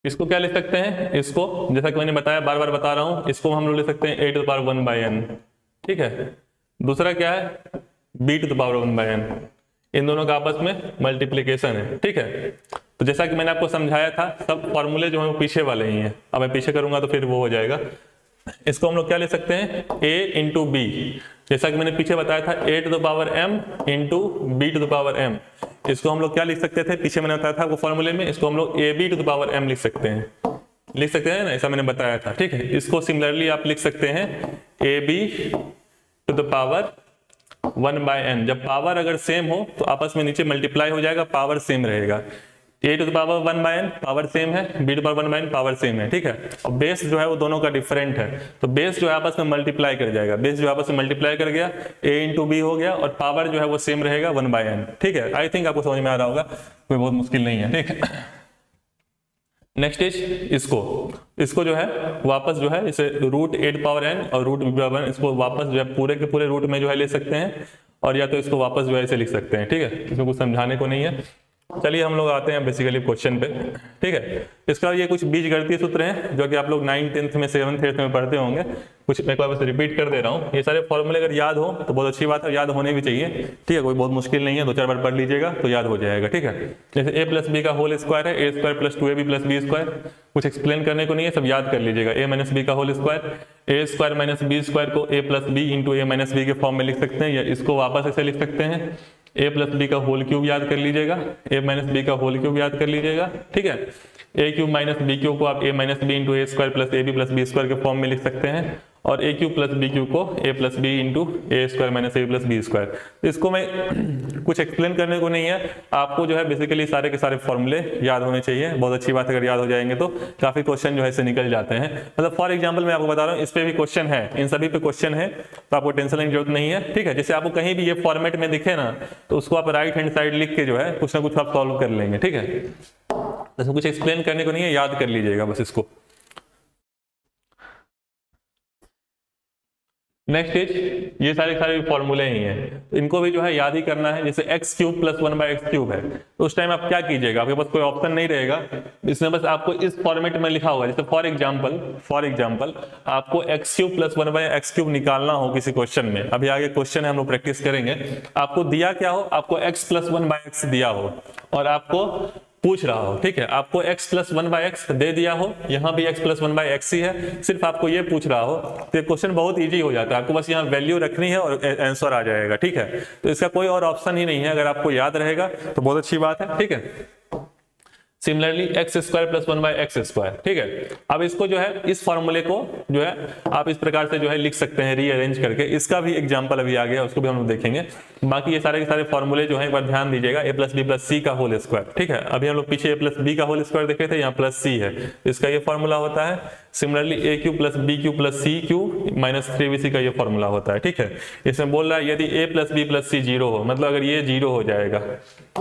इसको क्या लिख सकते हैं, इसको जैसा कि मैंने बताया, बार बार बता रहा हूं, इसको हम लोग लिख सकते हैं a to the power 1/n, ठीक है। दूसरा क्या है, b to the power 1/n, इन दोनों का आपस में मल्टीप्लीकेशन है, ठीक है। तो जैसा कि मैंने आपको समझाया था, सब फॉर्मूले जो है वो पीछे वाले ही हैं, अब मैं पीछे करूंगा तो फिर वो हो जाएगा। इसको हम लोग क्या ले सकते हैं, a इंटू बी, जैसा कि मैंने पीछे बताया था a to the power m into b to the power m। इसको हम लोग क्या लिख सकते थे, पीछे मैंने बताया था वो फॉर्मूले में, इसको हम लोग ab to the power m लिख सकते हैं ना, ऐसा मैंने बताया था, ठीक है। इसको सिमिलरली आप लिख सकते हैं ab to the power 1/n। जब पावर अगर सेम हो तो आपस में नीचे मल्टीप्लाई हो जाएगा, पावर सेम रहेगा। a to the power 1/n power same है, b to power 1/n power same है, ठीक है। और बेस जो है वो दोनों का डिफरेंट है, तो बेस जो है आपस में मल्टीप्लाई कर जाएगा, बेस जो आपस में मल्टीप्लाई कर गया, a इंटू बी हो गया, और पावर जो है वो सेम रहेगा 1/n, ठीक है। आई थिंक आपको समझ में आ रहा होगा, कोई बहुत मुश्किल नहीं है, ठीक है। नेक्स्ट इज इसको जो है वापस जो है इसे रूट 8 पावर n और रूट b पावर n, इसको वापस जो है पूरे के पूरे रूट में जो है ले सकते हैं, और या तो इसको वापस जो है इसे लिख सकते हैं, ठीक है। इसमें कुछ समझाने को नहीं है। चलिए हम लोग आते हैं बेसिकली क्वेश्चन पे, ठीक है। इसका ये कुछ बीजगणितीय सूत्र हैं जो कि आप लोग 9th 10th में 7th 8th में पढ़ते होंगे, कुछ मैं एक बार बस रिपीट कर दे रहा हूँ। ये सारे फॉर्मूले अगर याद हो तो बहुत अच्छी बात है, याद होने भी चाहिए, ठीक है, कोई बहुत मुश्किल नहीं है, 2-4 बार पढ़ लीजिएगा तो याद हो जाएगा, ठीक है। जैसे a प्लस बी का होल स्क्वायर है, a square plus 2ab plus B square, कुछ एक्सप्लेन करने को नहीं है, सब याद कर लीजिएगा। a माइनस बी का whole square, a square minus B square को a plus B into a minus b के फॉर्म में लिख सकते हैं, या इसको वापस ऐसे लिख सकते हैं, a प्लस बी का होल क्यूब याद कर लीजिएगा, a माइनस बी का होल क्यूब याद कर लीजिएगा, ठीक है। a cube minus B cube को आप a minus B into A square plus A B plus B square के फॉर्म में लिख सकते हैं, और a cube plus b cube को a plus B into A square minus a plus B square. इसको मैं कुछ एक्सप्लेन करने को नहीं है, आपको जो है बेसिकली सारे के सारे फॉर्मूले याद होने चाहिए, बहुत अच्छी बात है, अगर याद हो जाएंगे तो काफी क्वेश्चन जो है इससे निकल जाते हैं। मतलब फॉर एग्जाम्पल मैं आपको बता रहा हूँ, इस पे भी क्वेश्चन है, इन सभी पे क्वेश्चन है, तो आपको टेंशन लेने की जरूरत नहीं है, ठीक है। जैसे आपको कहीं भी ये फॉर्मेट में दिखे ना, तो उसको आप राइट हैंड साइड लिख के जो है कुछ ना कुछ आप सॉल्व कर लेंगे, ठीक है। इसमें कुछ एक्सप्लेन करने को नहीं है, याद कर लीजिएगा बस इसको। नेक्स्ट इज ये सारे फॉर्मूले ही हैं, इनको भी जो है याद ही करना है। जैसे x cube plus 1/x cube है, तो उस टाइम आप क्या कीजिएगा, आपके पास कोई ऑप्शन नहीं रहेगा, इसमें बस आपको इस फॉर्मेट में लिखा होगा। जैसे फॉर एग्जांपल आपको x cube plus 1/x cube निकालना हो किसी क्वेश्चन में, अभी आगे क्वेश्चन है हम लोग प्रैक्टिस करेंगे, आपको दिया क्या हो, आपको x प्लस 1/x दिया हो और आपको पूछ रहा हो, ठीक है, आपको x प्लस 1/x दे दिया हो, यहाँ भी x प्लस 1/x ही है, सिर्फ आपको ये पूछ रहा हो, तो क्वेश्चन बहुत इजी हो जाता है, आपको बस यहाँ वैल्यू रखनी है और आंसर आ जाएगा, ठीक है। तो इसका कोई और ऑप्शन ही नहीं है, अगर आपको याद रहेगा तो बहुत अच्छी बात है, ठीक है। Similarly x square plus 1/x square, ठीक है। अब इसको जो है इस फॉर्मूले को जो है आप इस प्रकार से जो है लिख सकते हैं रीअरेंज करके, इसका भी एग्जांपल अभी आ गया, उसको भी हम लोग देखेंगे। बाकी ये सारे के सारे फॉर्मूले जो है एक बार ध्यान दीजिएगा, a प्लस बी प्लस सी का होल स्क्वायर, ठीक है। अभी हम लोग पीछे a प्लस बी का होल स्क्वायर देखे थे, यहाँ प्लस सी है, इसका ये फॉर्मूला होता है। Similarly a cube plus b cube plus c cube minus 3bc का ये फॉर्मूला होता है, ठीक है। इसमें बोल रहा है यदि a प्लस बी प्लस सी 0 हो, मतलब अगर ये 0 हो जाएगा,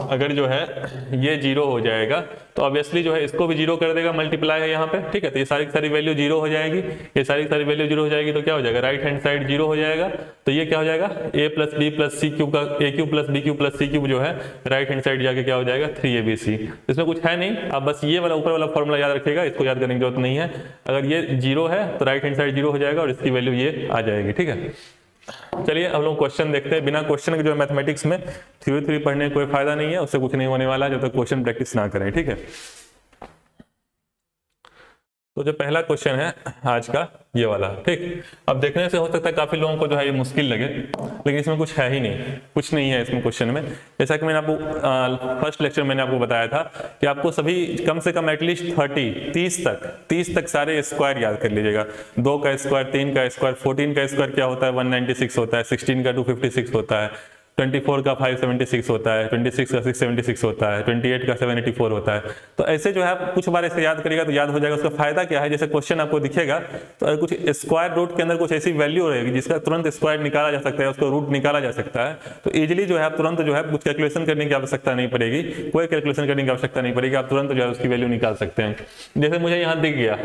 अगर जो है ये 0 हो जाएगा तो ऑब्वियसली जो है इसको भी 0 कर देगा, मल्टीप्लाई है यहाँ पे, ठीक है। तो ये सारी की सारी वैल्यू 0 हो जाएगी, ये सारी की सारी वैल्यू 0 हो जाएगी, तो क्या हो जाएगा, राइट हैंड साइड 0 हो जाएगा, तो ये क्या हो जाएगा, a plus b plus c cube का a cube plus b cube plus c cube जो है राइट हैंड साइड जाके क्या हो जाएगा 3abc। इसमें कुछ है नहीं, आप बस ये वाला ऊपर वाला फॉर्मूला याद रखिएगा, इसको याद करने की जरूरत नहीं है। अगर ये 0 है तो राइट हैंड साइड 0 हो जाएगा और इसकी वैल्यू ये आ जाएगी, ठीक है। चलिए अब लोग क्वेश्चन देखते हैं। बिना क्वेश्चन के जो है मैथमेटिक्स में थ्योरी पढ़ने का कोई फायदा नहीं है, उससे कुछ नहीं होने वाला है जब तक क्वेश्चन प्रैक्टिस ना करें, ठीक है। तो जो पहला क्वेश्चन है आज का ये वाला, ठीक। अब देखने से हो सकता है काफी लोगों को जो है ये मुश्किल लगे, लेकिन इसमें कुछ है ही नहीं, कुछ नहीं है इसमें क्वेश्चन में। जैसा कि मैंने आपको फर्स्ट लेक्चर मैंने आपको बताया था कि आपको सभी कम से कम एटलीस्ट 30 तक सारे स्क्वायर याद कर लीजिएगा। 2 का स्क्वायर, 3 का स्क्वायर, 14 का स्क्वायर क्या होता है 196 होता है, 16 का 256 होता है, 24 का 576 होता है, 26 का 676 होता है, 28 का 784 होता है। तो ऐसे जो है आप कुछ बार ऐसे याद करिएगा तो याद हो जाएगा। उसका फायदा क्या है, जैसे क्वेश्चन आपको दिखेगा तो अगर कुछ स्क्वायर रूट के अंदर कुछ ऐसी वैल्यू रहेगी जिसका तुरंत स्क्वायर निकाला जा सकता है, उसको रूट निकाला जा सकता है, तो इजीली जो है आप तुरंत जो है कुछ कैलकुलेशन करने की आवश्यकता नहीं पड़ेगी, कोई कैलकुलेशन करने की आवश्यकता नहीं पड़ेगी, आप तुरंत जो है उसकी वैल्यू निकाल सकते हैं। जैसे मुझे यहाँ दिख गया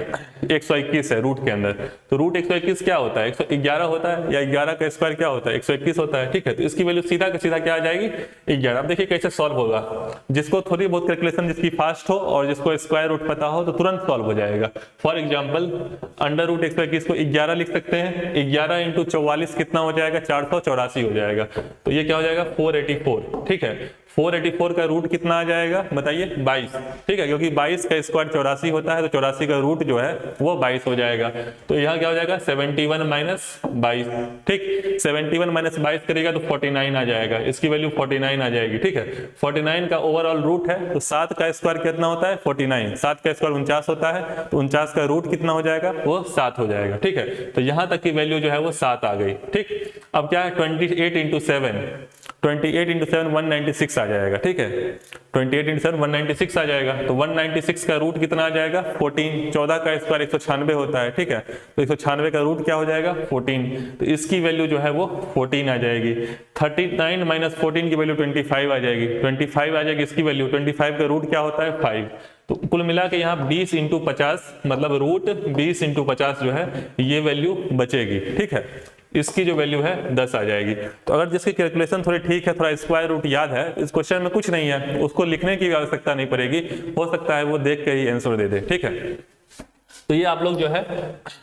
121 है रूट के अंदर, तो रूट 121 क्या होता है, 111 होता है, या 11 का स्क्वायर क्या होता है 121 होता है, ठीक है। तो इसकी वैल्यू सीधा का सीधा क्या आ जाएगी 11। अब देखिए कैसे सॉल्व होगा, जिसको थोड़ी बहुत कैलकुलेशन जिसकी फास्ट हो और जिसको स्क्वायर रूट पता हो तो तुरंत सॉल्व हो जाएगा। For example under root x इसको 11 लिख सकते हैं, 11 इंटू 44 कितना हो जाएगा 484 हो जाएगा, तो ये क्या हो जाएगा 484। ठीक है, 484 का रूट कितना आ जाएगा बताइए 22। ठीक है, क्योंकि 22 का स्क्वायर 84 होता है, तो 84 का रूट जो है वो 22 हो जाएगा। तो यहाँ क्या हो जाएगा 71 माइनस 22। ठीक, 71 माइनस 22 करेगा तो 49 आ जाएगा, इसकी वैल्यू 49 आ जाएगी। ठीक है, 49 का ओवरऑल रूट है, तो 7 का स्क्वायर कितना होता है 49, 7 का स्क्वायर 49 होता है, तो 49 का रूट कितना हो जाएगा वो 7 हो जाएगा। ठीक है, तो यहाँ तक की वैल्यू जो है वो 7 आ गई। ठीक, अब क्या है 28 इंटू 7, 28 इंटू 7 196 आ जाएगा। ठीक है, 28 इंटू 7 196 आ जाएगा, तो 196 का रूट कितना आ जाएगा 14, 14 का स्क्वायर 196 होता है। ठीक है, तो 196 का रूट क्या हो जाएगा 14, तो इसकी वैल्यू जो है वो 14 आ जाएगी। 39 माइनस 14 की वैल्यू 25 आ जाएगी, 25 आ जाएगी इसकी वैल्यू। 25 का रूट क्या होता है 5, तो कुल मिला के यहाँ 20 इंटू 50 मतलब रूट 20 इंटू 50 जो है ये वैल्यू बचेगी। ठीक है, इसकी जो वैल्यू है 10 आ जाएगी। तो अगर जिसकी कैलकुलेशन थोड़ी ठीक है, थोड़ा स्क्वायर रूट याद है, इस क्वेश्चन में कुछ नहीं है, उसको लिखने की आवश्यकता नहीं पड़ेगी, हो सकता है वो देख के ही आंसर दे दे। ठीक है, तो ये आप लोग जो है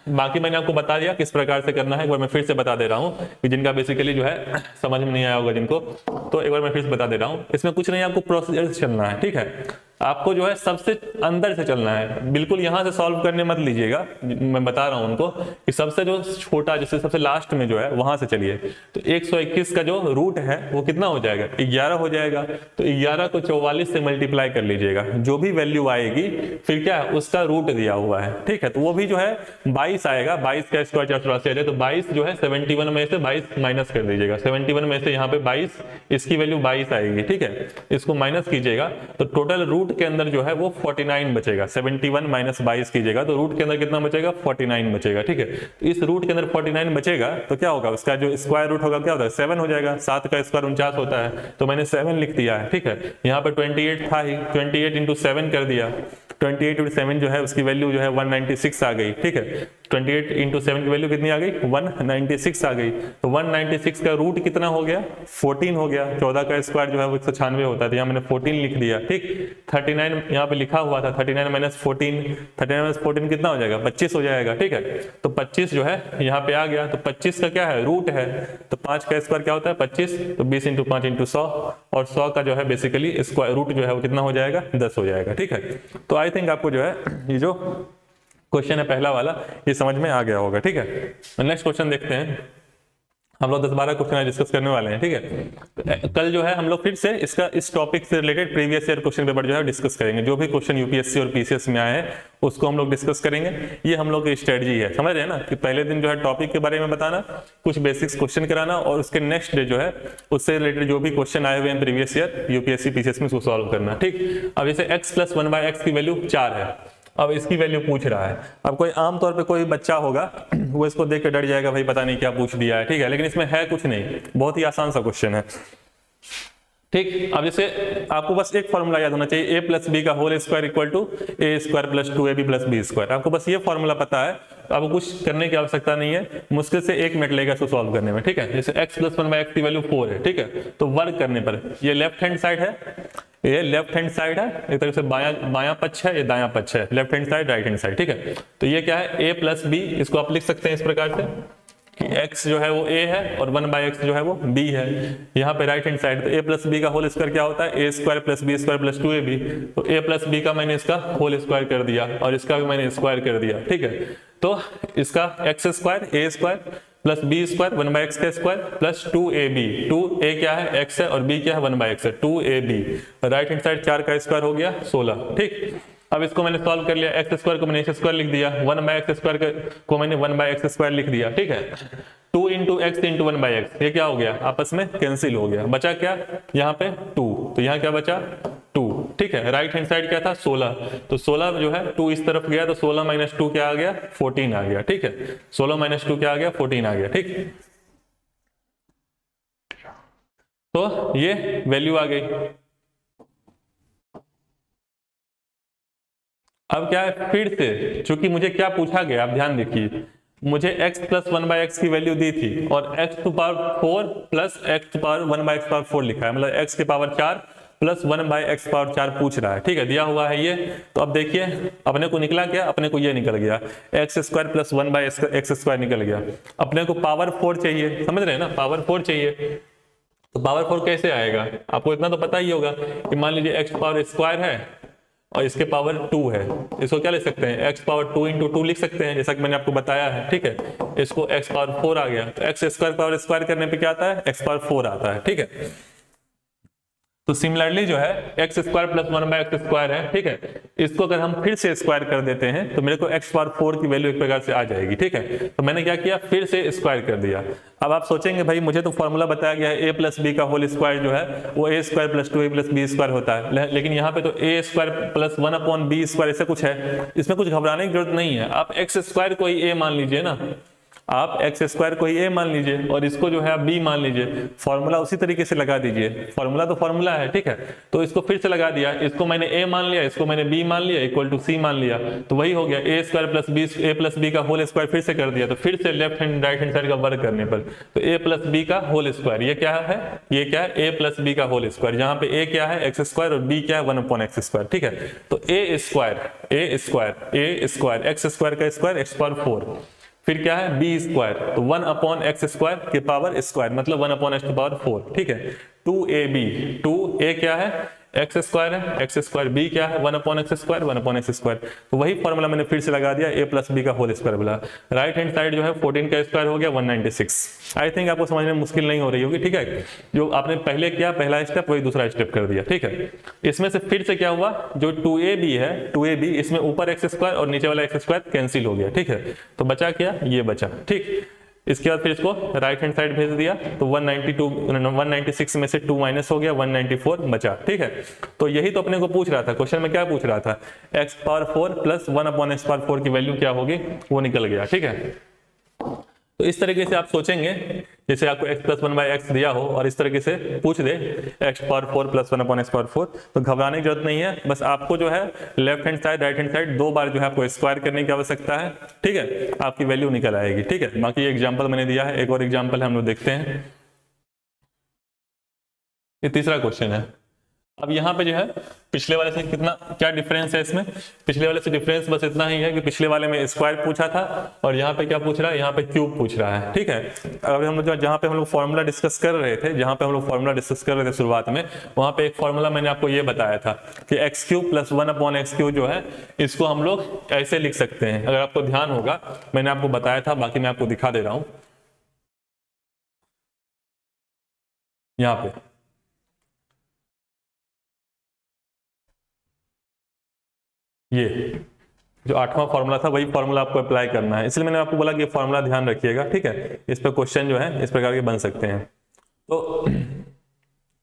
बाकी मैंने आपको बता दिया किस प्रकार से करना है, एक बार मैं फिर से बता दे रहा हूँ कि जिनका बेसिकली जो है समझ में नहीं आया होगा जिनको, तो एक बार मैं फिर से बता दे रहा हूँ। इसमें कुछ नहीं, आपको प्रोसीजर से चलना है। ठीक है, आपको जो है सबसे अंदर से चलना है, बिल्कुल यहां से सॉल्व करने मत लीजिएगा। मैं बता रहा हूं उनको कि सबसे जो छोटा जैसे सबसे लास्ट में जो है वहां से चलिए। तो 121 का जो रूट है वो कितना हो जाएगा 11 हो जाएगा, तो 11 को 44 से मल्टीप्लाई कर लीजिएगा, जो भी वैल्यू आएगी फिर क्या है उसका रूट दिया हुआ है। ठीक है, तो वो भी जो है 22 आएगा, 22 का स्क्वायर 484 आ जाए, तो 22 जो है 71 में से 22 माइनस कर दीजिएगा, 71 में से यहाँ पे 22, इसकी वैल्यू 22 आएगी। ठीक है, इसको माइनस कीजिएगा तो टोटल रूट के अंदर जो है वो 49 बचेगा। 71 माइनस 22 कीजिएगा तो रूट के अंदर कितना बचेगा 49 बचेगा। ठीक है, तो इस रूट के अंदर 49 बचेगा तो क्या होगा उसका जो स्क्वायर रूट होगा क्या होता है 7 हो जाएगा। 7 का स्क्वायर 49 होता है, तो मैंने 7 लिख दिया है। ठीक है, यहाँ पे 28 था ही, 28 इंटू 7 कर दिया, 28 इंटू 7 जो है उसकी वैल्यू जो है 196 आ गई। ठीक है, 28 इंटू 7 की वैल्यू कितनी आ गई 196 आ गई, तो 196 का रूट कितना हो गया 14 हो गया। 14 का स्क्वायर जो है वो 196 होता है, तो यहाँ मैंने 14 लिख दिया। ठीक, 39 यहाँ पे लिखा हुआ था, 39 माइनस 14, 39 माइनस 14 कितना हो जाएगा 25 हो जाएगा। ठीक है, तो 25 जो है यहाँ पे आ गया, तो 25 का क्या है रूट है, तो 5 का स्क्वायर क्या होता है 25, तो 20 इंटू 5 इंटू 100, और 100 का जो है बेसिकली स्क्वायर रूट जो है वो कितना हो जाएगा 10 हो जाएगा। ठीक है, तो आई थिंक आपको जो है ये जो क्वेश्चन है पहला वाला ये समझ में आ गया होगा। ठीक है, नेक्स्ट क्वेश्चन देखते हैं। हम लोग 10-12 क्वेश्चन डिस्कस करने वाले हैं। ठीक है, कल जो है हम लोग फिर से इसका इस टॉपिक से related previous year question paper जो है डिस्कस करेंगे। जो भी क्वेश्चन यूपीएससी और पीसीएस में आए हैं उसको हम लोग डिस्कस करेंगे। ये हम लोग की स्ट्रेटजी है, समझ रहे हैं ना, कि पहले दिन जो है टॉपिक के बारे में बताना, कुछ बेसिक्स क्वेश्चन कराना, और उसके नेक्स्ट डे जो है उससे रिलेटेड जो भी क्वेश्चन आए हुए हैं प्रीवियस ईयर यूपीएससी पीसीएस में उसको सॉल्व करना। ठीक, अब जैसे x प्लस 1/x की वैल्यू 4 है, अब इसकी वैल्यू पूछ रहा है। अब कोई आमतौर पे कोई बच्चा होगा वो इसको देख के डर जाएगा, भाई पता नहीं क्या पूछ दिया है। ठीक है, लेकिन इसमें है कुछ नहीं, बहुत ही आसान सा क्वेश्चन है। ठीक, अब जैसे आपको बस एक फॉर्मूला याद होना चाहिए, a प्लस बी का whole square equal to a square plus 2ab plus B square. आपको बस ये फॉर्मूला पता है, आपको कुछ करने की आवश्यकता नहीं है, मुश्किल से 1 मिनट लगेगा इसको सॉल्व करने में। ठीक है, जैसे x प्लस 1/x की वैल्यू 4 है। ठीक है, तो वर्क करने पर ये लेफ्ट हैंड साइड है, ये लेफ्ट हैंड साइड है, एक तरह से बायां पक्ष है, ये दायां पक्ष है, left hand side right hand side. ठीक है, तो ये क्या है a प्लस बी, इसको आप लिख सकते हैं इस प्रकार से कि x जो है वो a है और 1/x जो है वो b है। यहाँ पे राइट हैंड साइड, तो a प्लस बी का होल स्क्वायर क्या होता है a square plus B square plus 2ab, तो a प्लस बी का मैंने इसका होल स्क्वायर कर दिया और इसका भी मैंने स्क्वायर कर दिया। ठीक है, तो इसका x square a square plus B square 1/x का स्क्वायर प्लस 2ab, 2a क्या है x है और b क्या है 1/x है, 2ab, राइट हैंड साइड 4 का स्क्वायर हो गया 16। ठीक, अब इसको मैंने सॉल्व कर लिया, x स्क्वायर को मैंने x स्क्वायर लिख दिया, 1/x स्क्वायर को मैंने 1/x स्क्वायर लिख दिया। ठीक है, 2 इंटू एक्स इंटू 1/x, ये क्या हो गया आपस में कैंसिल हो गया, बचा क्या यहाँ पे 2, तो यहाँ क्या बचा 2। ठीक है, राइट हैंड साइड क्या था 16, तो 16 जो है 2 इस तरफ गया, तो 16 माइनस 2 क्या आ गया 14 आ गया। ठीक है, 16 माइनस 2 क्या आ गया 14 आ गया। ठीक, तो ये वैल्यू आ गई। अब क्या है फिर से, चूंकि मुझे क्या पूछा गया आप ध्यान देखिए, मुझे x प्लस 1/x की वैल्यू दी थी और x to power 4 plus x to power 1/x power 4 लिखा है, मतलब x की पावर 4 प्लस 1/x पावर 4 पूछ रहा है, ठीक है, दिया हुआ है ये। तो अब देखिए अपने को निकला क्या, अपने को ये निकल गया x square plus 1/x square निकल गया। अपने को पावर 4 चाहिए, समझ रहे हैं ना, पावर 4 चाहिए। तो पावर 4 कैसे आएगा, आपको इतना तो पता ही होगा कि मान लीजिए x पावर स्क्वायर है और इसके पावर 2 है, इसको क्या लिख सकते हैं, x पावर 2 इंटू 2 लिख सकते हैं, जैसा कि मैंने आपको बताया है, ठीक है। इसको x पावर 4 आ गया, तो x स्क्वायर पावर स्क्वायर करने पे क्या आता है, x पावर 4 आता है, ठीक है। तो सिमिलरली जो है x square plus 1/x square है, ठीक है, इसको अगर हम फिर से स्क्वायर कर देते हैं तो मेरे को x पावर 4 की वैल्यू एक प्रकार से आ जाएगी, ठीक है। तो मैंने क्या किया, फिर से स्क्वायर कर दिया। अब आप सोचेंगे भाई मुझे तो फॉर्मूला बताया गया है a प्लस बी का होल स्क्वायर जो है वो a square plus 2a plus B square होता है, लेकिन यहाँ पे तो a square plus 1/b square ऐसा कुछ है, इसमें कुछ घबराने की जरूरत नहीं है। आप x स्क्वायर को ही a मान लीजिए ना, आप x स्क्वायर को ही a मान लीजिए और इसको जो है आप b मान लीजिए, फॉर्मूला उसी तरीके से लगा दीजिए, फॉर्मूला तो फॉर्मूला है, ठीक है। तो इसको फिर से लगा दिया, इसको मैंने a मान लिया, इसको मैंने b मान लिया, इक्वल टू c मान लिया, तो वही हो गया a स्क्वायर प्लस b का होल स्क्वायर फिर से कर दिया। तो फिर से left hand right hand side का वर्क करने पर तो a प्लस b का होल स्क्वायर, ये क्या है, ये क्या है, a प्लस b का होल स्क्वायर, जहां पे a क्या है x स्क्वायर और b क्या है 1/x स्क्वायर, ठीक है। तो a स्क्वायर x स्क्वायर का स्क्वायर x पावर 4, फिर क्या है b स्क्वायर, तो 1/x स्क्वायर के पावर स्क्वायर, मतलब 1/x टू पावर 4, ठीक है। 2ab, 2a क्या है, x स्क्वायर है, x स्क्वायर, b क्या है 1/x स्क्वायर, 1/x स्क्वायर। तो वही फॉर्मूला मैंने फिर से लगा दिया, a प्लस b का होल स्क्वायर बोला। राइट हैंड साइड जो है 14 का स्क्वायर हो गया 196। आई थिंक आपको समझने में मुश्किल नहीं हो रही होगी, ठीक है। जो आपने पहले किया पहला स्टेप वही दूसरा स्टेप कर दिया, ठीक है। इसमें से फिर से क्या हुआ, जो 2ab है 2ab, इसमें ऊपर x स्क्वायर और नीचे वाला x स्क्वायर कैंसिल हो गया, ठीक है। तो बचा क्या, ये बचा, ठीक। इसके बाद फिर इसको राइट हैंड साइड भेज दिया, तो 196 में से 2 माइनस हो गया, 194 बचा, ठीक है। तो यही तो अपने को पूछ रहा था, क्वेश्चन में क्या पूछ रहा था, x power 4 plus 1/x power 4 की वैल्यू क्या होगी, वो निकल गया, ठीक है। तो इस तरीके से आप सोचेंगे, जैसे आपको x प्लस 1/x दिया हो और इस तरीके से पूछ दे x power 4 plus 1/x power 4, तो घबराने की जरूरत नहीं है। बस आपको जो है left hand side right hand side 2 बार जो है आपको स्क्वायर करने की आवश्यकता है, ठीक है, आपकी वैल्यू निकल आएगी, ठीक है। बाकी एग्जाम्पल मैंने दिया है, एक और एग्जाम्पल हम लोग देखते हैं। ये तीसरा क्वेश्चन है। अब यहाँ पे जो है पिछले वाले से कितना क्या डिफरेंस है इसमें, पिछले वाले से डिफरेंस बस इतना ही है कि पिछले वाले में स्क्वायर पूछा था और यहाँ पे क्या पूछ रहा है, यहाँ पे क्यूब पूछ रहा है, ठीक है। अगर हम लोग जहाँ पे हम लोग फॉर्मूला डिस्कस कर रहे थे, जहाँ पे हम लोग फॉर्मूला डिस्कस कर रहे थे शुरुआत में, वहाँ पे एक फॉर्मूला मैंने आपको ये बताया था कि x³ प्लस 1/x³ जो है इसको हम लोग ऐसे लिख सकते हैं। अगर आपको ध्यान होगा मैंने आपको बताया था, बाकी मैं आपको दिखा दे रहा हूँ। यहाँ पे ये जो 8वां फॉर्मूला था वही फॉर्मूला आपको अप्लाई करना है, इसलिए मैंने आपको बोला कि ये फॉर्मूला ध्यान रखिएगा, ठीक है। इस पर क्वेश्चन जो है इस प्रकार के बन सकते हैं। तो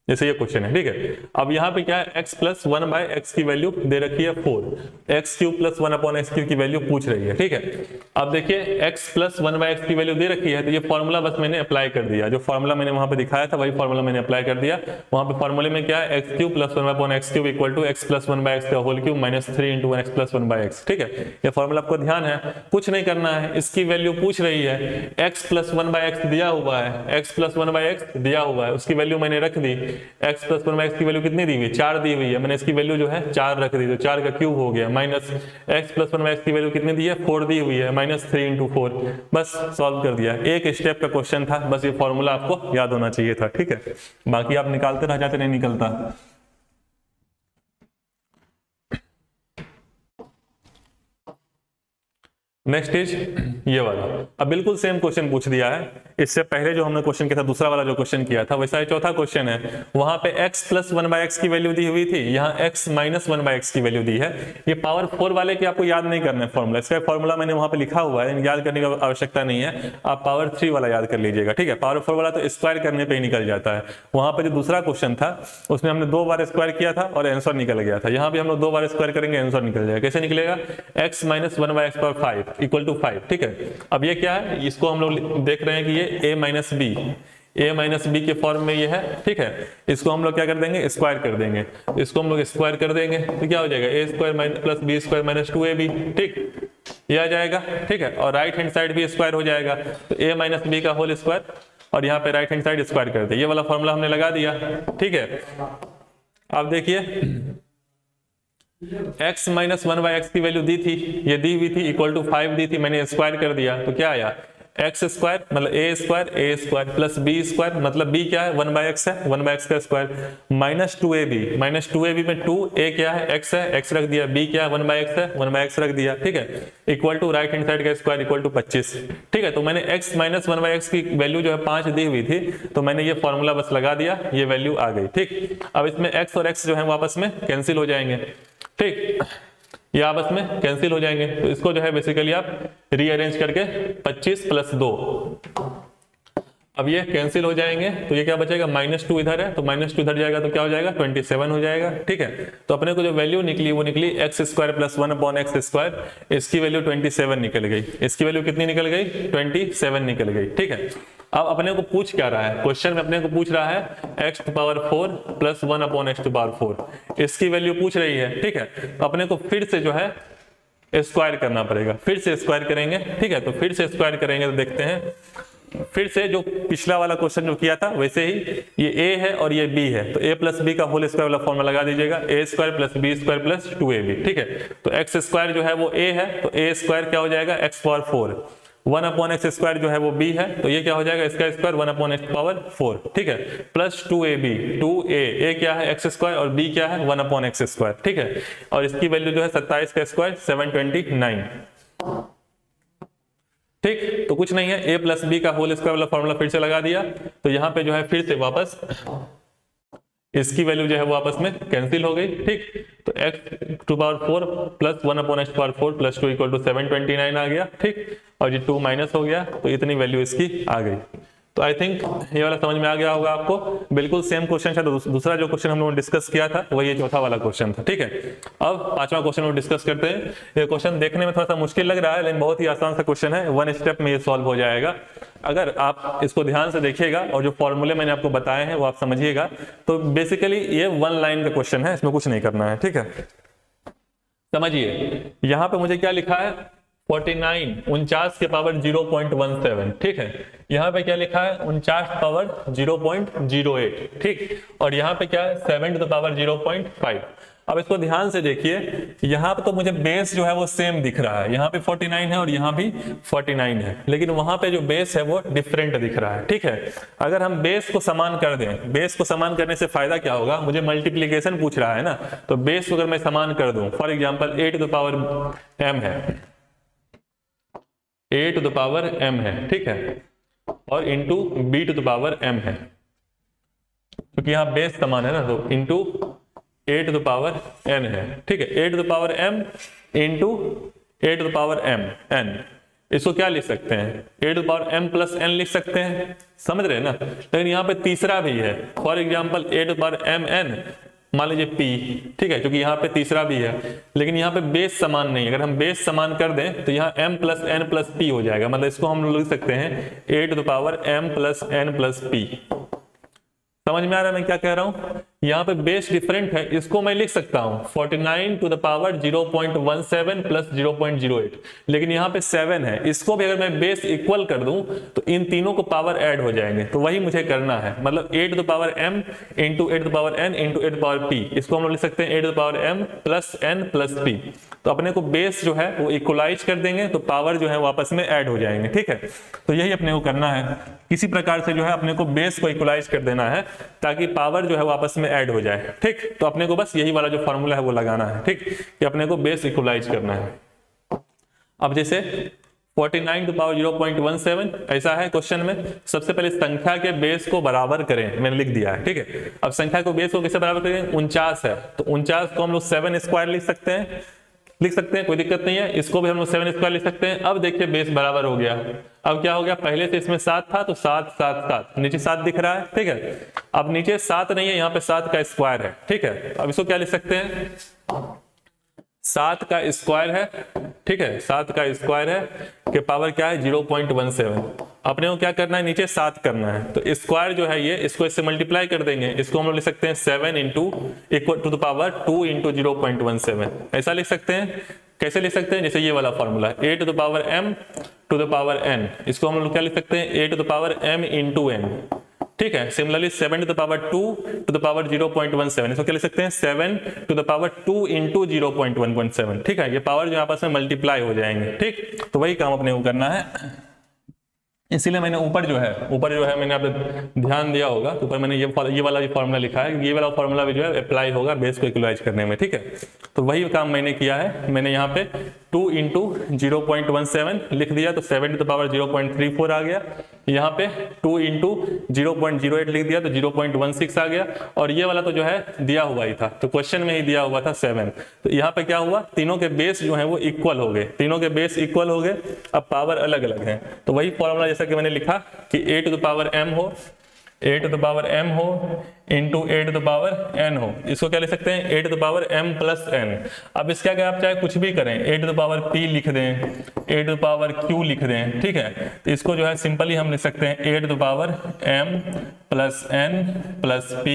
जैसे ये क्वेश्चन है, ठीक है। अब यहाँ पे क्या है, x प्लस 1/x की वैल्यू दे रखी है 4, x³ प्लस 1/x³ की वैल्यू पूछ रही है, ठीक है। अब देखिए x प्लस 1/x की वैल्यू दे रखी है, तो ये फॉर्मूला बस मैंने अप्लाई कर दिया, जो फॉर्मूला मैंने वहां पे दिखाया था वही फॉर्मूला मैंने अप्लाई कर दिया। वहां पे फॉर्मूले में क्या है, x³ plus 1/x³ equal to x plus 1/x का whole cube minus 3 into 1x plus 1/x, ठीक है। ये फॉर्मूला आपको ध्यान है, कुछ नहीं करना है, इसकी वैल्यू पूछ रही है, x प्लस 1/x दिया हुआ है, x प्लस 1/x दिया हुआ है, उसकी वैल्यू मैंने रख दी। x प्लस 1/x की वैल्यू कितनी दी हुई, 4 दी हुई है, मैंने इसकी वैल्यू जो है 4 रख दी, तो 4 का क्यूब हो गया, माइनस x प्लस 1/x की वैल्यू कितनी दी है, 4 दी हुई है, माइनस 3 इंटू 4, बस सॉल्व कर दिया। एक स्टेप का क्वेश्चन था, बस ये फॉर्मूला आपको याद होना चाहिए था, ठीक है। बाकी आप निकालते रह जाते, नहीं निकलता। नेक्स्ट इज ये वाला, अब बिल्कुल सेम क्वेश्चन पूछ दिया है। इससे पहले जो हमने क्वेश्चन किया था, दूसरा वाला जो क्वेश्चन किया था, वैसा ही चौथा क्वेश्चन है। वहां पे x प्लस 1/x की वैल्यू दी हुई थी, यहाँ x माइनस 1/x की वैल्यू दी है। ये पावर 4 वाले की आपको याद नहीं करना है फॉर्मूला, इसका फॉर्मूला मैंने वहां पे लिखा हुआ है, याद करने की आवश्यकता नहीं है, आप पावर 3 वाला याद कर लीजिएगा, ठीक है। पावर 4 वाला तो स्क्वायर करने पर ही निकल जाता है। वहां पर जो दूसरा क्वेश्चन था उसमें हमने 2 बार स्क्वायर किया था और आंसर निकल गया था। यहाँ भी हम लोग 2 बार स्क्वायर करेंगे, आंसर निकल जाएगा। कैसे निकलेगा, x minus 1/x power 5 equal to 5, ठीक है। अब ये क्या है, इसको हम लोग देख रहे हैं कि ये a माइनस बी के फॉर्म में ये है, ठीक है। इसको हम लोग क्या कर देंगे, स्क्वायर कर देंगे, इसको हम लोग स्क्वायर कर देंगे, तो क्या हो जाएगा, a² plus b² minus 2ab, ठीक। ये आ जाएगा, ठीक है। और राइट हैंड साइड भी स्क्वायर हो जाएगा, तो a माइनस बी का होल स्क्वायर, और यहाँ पे राइट हैंड साइड स्क्वायर कर दे, ये वाला फॉर्मूला हमने लगा दिया, ठीक है। अब देखिए x माइनस 1/x की वैल्यू दी थी, ये दी हुई थी, इक्वल टू 5 दी थी, मैंने स्क्वायर कर दिया, तो क्या आया एक्स स्क्वायर मतलब ए स्क्वायर प्लस बी स्क्वायर मतलब b क्या है 1/x है, 1/x का स्क्वायर माइनस 2ab में 2 a क्या है x है, x रख दिया, b क्या है 1/x है, 1/x रख दिया, ठीक है। Equal to right hand side का स्क्वायर इक्वल टू 25, ठीक है। तो मैंने x माइनस 1/x की वैल्यू जो है 5 दी हुई थी, तो मैंने ये फॉर्मूला बस लगा दिया, ये वैल्यू आ गई, ठीक। अब इसमें x और x जो है आपस में कैंसिल हो जाएंगे, ठीक, ये आपस में कैंसिल हो जाएंगे। तो इसको जो है बेसिकली आप रीअरेंज करके 25 प्लस 2, अब ये कैंसिल हो जाएंगे, तो ये क्या बचेगा -2 इधर है, तो -2 इधर जाएगा, तो क्या हो जाएगा 27 हो जाएगा, ठीक है। तो अपने को जो वैल्यू निकली वो निकली x स्क्वायर प्लस 1/x², इसकी वैल्यू 27 निकल गई, इसकी वैल्यू कितनी निकल गई 27 निकल गई, ठीक है। अब अपने को पूछ क्या रहा है, क्वेश्चन में अपने को पूछ रहा है x⁴ प्लस 1/x⁴, इसकी वैल्यू पूछ रही है, ठीक है। तो अपने को फिर से जो है स्क्वायर करना पड़ेगा, फिर से स्क्वायर करेंगे, ठीक है। तो फिर से स्क्वायर करेंगे तो देखते हैं, फिर से जो पिछला वाला क्वेश्चन जो किया था वैसे ही, ये a है और ये b है, तो a प्लस बी का होल स्क्वायर वाला फॉर्मूला लगा दीजिएगा, a square plus B square plus 2ab, ठीक है। तो x स्क्वायर जो है वो a है, तो a स्क्वायर क्या हो जाएगा x⁴, 1/x² जो है वो b है, तो ये क्या हो जाएगा इसका स्क्वायर 1/x⁴, ठीक है, प्लस 2ab, 2a क्या है x² और b क्या है 1/x², ठीक है। और इसकी वैल्यू जो है 27 का स्क्वायर 729, ठीक। तो कुछ नहीं है, a प्लस बी का होल स्क्वायर वाला फॉर्मूला फिर से लगा दिया, तो यहाँ पे जो है फिर से वापस इसकी वैल्यू जो है वो आपस में कैंसिल हो गई, ठीक। तो x⁴ plus 1/x⁴ plus 2 equal to 729 आ गया, ठीक। और ये 2 माइनस हो गया, तो इतनी वैल्यू इसकी आ गई। तो आई थिंक ये वाला समझ में आ गया होगा आपको, बिल्कुल सेम क्वेश्चन था। दूसरा जो क्वेश्चन हम लोगों ने डिस्कस किया था वही ये चौथा वाला क्वेश्चन था, ठीक है। अब पांचवा क्वेश्चन हम डिस्कस करते हैं। ये क्वेश्चन देखने में थोड़ा सा मुश्किल लग रहा है, लेकिन बहुत ही आसान सा क्वेश्चन है, 1 स्टेप में ये सॉल्व हो जाएगा। अगर आप इसको ध्यान से देखिएगा और जो फॉर्मूले मैंने आपको बताए हैं वो आप समझिएगा, तो बेसिकली ये 1 लाइन का क्वेश्चन है, इसमें कुछ नहीं करना है, ठीक है। समझिए यहाँ पे मुझे क्या लिखा है 49 के पावर 0.17, ठीक है। यहाँ पे क्या लिखा है 49 पावर 0.08, ठीक। और यहाँ पे क्या है 7 टू द पावर 0.5। अब इसको ध्यान से देखिए, यहाँ पे तो मुझे बेस जो है वो सेम दिख रहा है, यहाँ पे 49 है और यहाँ भी 49 है, लेकिन वहां पे जो बेस है वो डिफरेंट दिख रहा है, ठीक है। अगर हम बेस को समान कर दें, बेस को समान करने से फायदा क्या होगा, मुझे मल्टीप्लीकेशन पूछ रहा है ना, तो बेस को अगर मैं समान कर दूं, for example a to the power m है, a to the power m है, ठीक है, और into b to the power m है, क्योंकि यहाँ बेस समान है ना, तो into a to the power n है, ठीक है। a to the power m into a to the power m n, इसको क्या लिख सकते हैं a to the power m plus n लिख सकते हैं, समझ रहे हैं ना। लेकिन यहाँ पे तीसरा भी है, for example a to the power m n मान लीजिए p, ठीक है, क्योंकि यहाँ पे तीसरा भी है, लेकिन यहाँ पे बेस समान नहीं है। अगर हम बेस समान कर दें तो यहाँ m plus n plus p हो जाएगा, मतलब इसको हम लिख सकते हैं a to the power m plus n plus p। समझ में आ रहा है मैं क्या कह रहा हूं, यहाँ पे बेस डिफरेंट है, इसको मैं लिख सकता हूं 49 टू द पावर 0.17 प्लस 0.08, लेकिन यहाँ पे 7 है, इसको भी अगर मैं बेस इक्वल कर दूं तो इन तीनों को पावर ऐड हो जाएंगे, तो वही मुझे करना है, मतलब a to the power m into a to the power n into a to the power p, इसको हम लोग लिख सकते हैं a to the power m plus n plus p। तो अपने को बेस जो है वो इक्वलाइज कर देंगे, तो पावर जो है वो आपस में ऐड हो जाएंगे, ठीक है। तो यही अपने को करना है, किसी प्रकार से जो है अपने को बेस को इक्वलाइज कर देना है ताकि पावर जो है वो आपस में ऐड हो जाए, ठीक। तो अपने को बस यही वाला जो फॉर्मूला है वो लगाना है, ठीक, कि अपने को बेस इक्वलाइज करना है। अब जैसे 49 टू पावर 0.17 ऐसा है क्वेश्चन में, सबसे पहले संख्या के बेस को बराबर करें, मैंने लिख दिया है, ठीक है। अब संख्या को बेस को कैसे बराबर करें, 49 है, तो 49 को हम लोग 7 स्क्वायर लिख सकते हैं, कोई दिक्कत नहीं है, इसको भी हम लोग 7 स्क्वायर लिख सकते हैं। अब देखिए बेस बराबर हो गया, अब क्या हो गया, पहले से इसमें 7 था तो 7 7 7, नीचे 7 दिख रहा है, ठीक है। अब नीचे 7 नहीं है, यहाँ पे 7 का स्क्वायर है, ठीक है। अब इसको क्या लिख सकते हैं 7 का स्क्वायर है, ठीक है, 7 का स्क्वायर है के पावर क्या है 0.17। अपने को क्या करना है, नीचे 7 करना है, तो स्क्वायर जो है ये, इसको इससे मल्टीप्लाई कर देंगे, इसको हम लोग लिख सकते हैं 7 into equal to the power 2 into 0.17, ऐसा लिख सकते हैं। कैसे लिख सकते हैं, जैसे ये वाला फॉर्मूला है a to the power m to the power n, इसको हम लोग क्या लिख सकते हैं a to the power m into n, ठीक है। Similarly 7 to the power 2 to the power 0.17, इसको क्या लिख सकते हैं 7 टू द पावर 2 इंटू 0.117, ठीक है। ये पावर जो आपस में मल्टीप्लाई हो जाएंगे, ठीक। तो वही काम अपने को करना है, इसीलिए मैंने ऊपर जो है मैंने आप ध्यान दिया होगा, ऊपर मैंने ये वाला फॉर्मूला लिखा है, ये वाला फॉर्मूला भी जो है अप्लाई होगा बेस को इक्वलाइज करने में, ठीक है। तो वही काम मैंने किया है, मैंने यहाँ पे 2 इंटू 0.17 लिख दिया, तो 7 टू द पावर 0.34 आ गया। यहाँ पे 2 इंटू 0.08 लिख दिया, तो 0.16 आ गया। और ये वाला तो जो है दिया हुआ ही था, तो क्वेश्चन में ही दिया हुआ था 7। तो यहाँ पे क्या हुआ, तीनों के बेस जो है वो इक्वल हो गए, तीनों के बेस इक्वल हो गए, अब पावर अलग अलग है। तो वही फॉर्मूला जैसा कि मैंने लिखा कि a to the power m हो, a to the power m हो into a to the power n हो, इसको क्या लिख सकते हैं a to the power m plus n। अब इसका क्या आप चाहे कुछ भी करें, a to the power p लिख दें, a to the power q लिख दें, ठीक है। तो इसको जो है सिंपली हम लिख सकते हैं a to the power m plus n plus p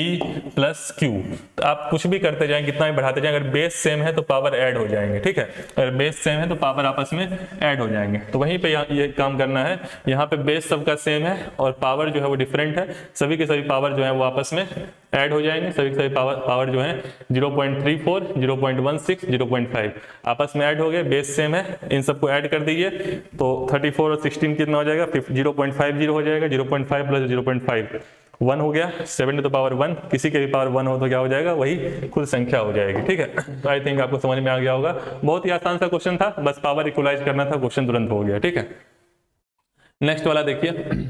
plus q। तो आप कुछ भी करते जाएं, कितना भी बढ़ाते जाएं, अगर बेस सेम है तो पावर ऐड हो जाएंगे, ठीक है। अगर बेस सेम है तो पावर आपस में ऐड हो जाएंगे। तो वहीं पे ये काम करना है, यहाँ पे बेस सबका सेम है और पावर जो है वो डिफरेंट है, सभी के सभी पावर जो है वो आपस में ऐड हो जाएंगे, सभी के सभी पावर जो है 0.34, 0.16, 0.5 आपस में ऐड हो गए, बेस सेम है, इन सबको ऐड कर दीजिए तो 34 और 16 कितना हो जाएगा, 0.50 हो जाएगा, 0.5 प्लस 0.5 1 हो गया, 7 टू द पावर 1, किसी के भी पावर 1 हो तो क्या हो जाएगा, वही खुद संख्या हो जाएगी, ठीक है। तो आई थिंक आपको समझ में आ गया होगा, बहुत ही आसान सा क्वेश्चन था, बस पावर इक्वलाइज करना था, क्वेश्चन तुरंत हो गया, ठीक है। नेक्स्ट वाला देखिए,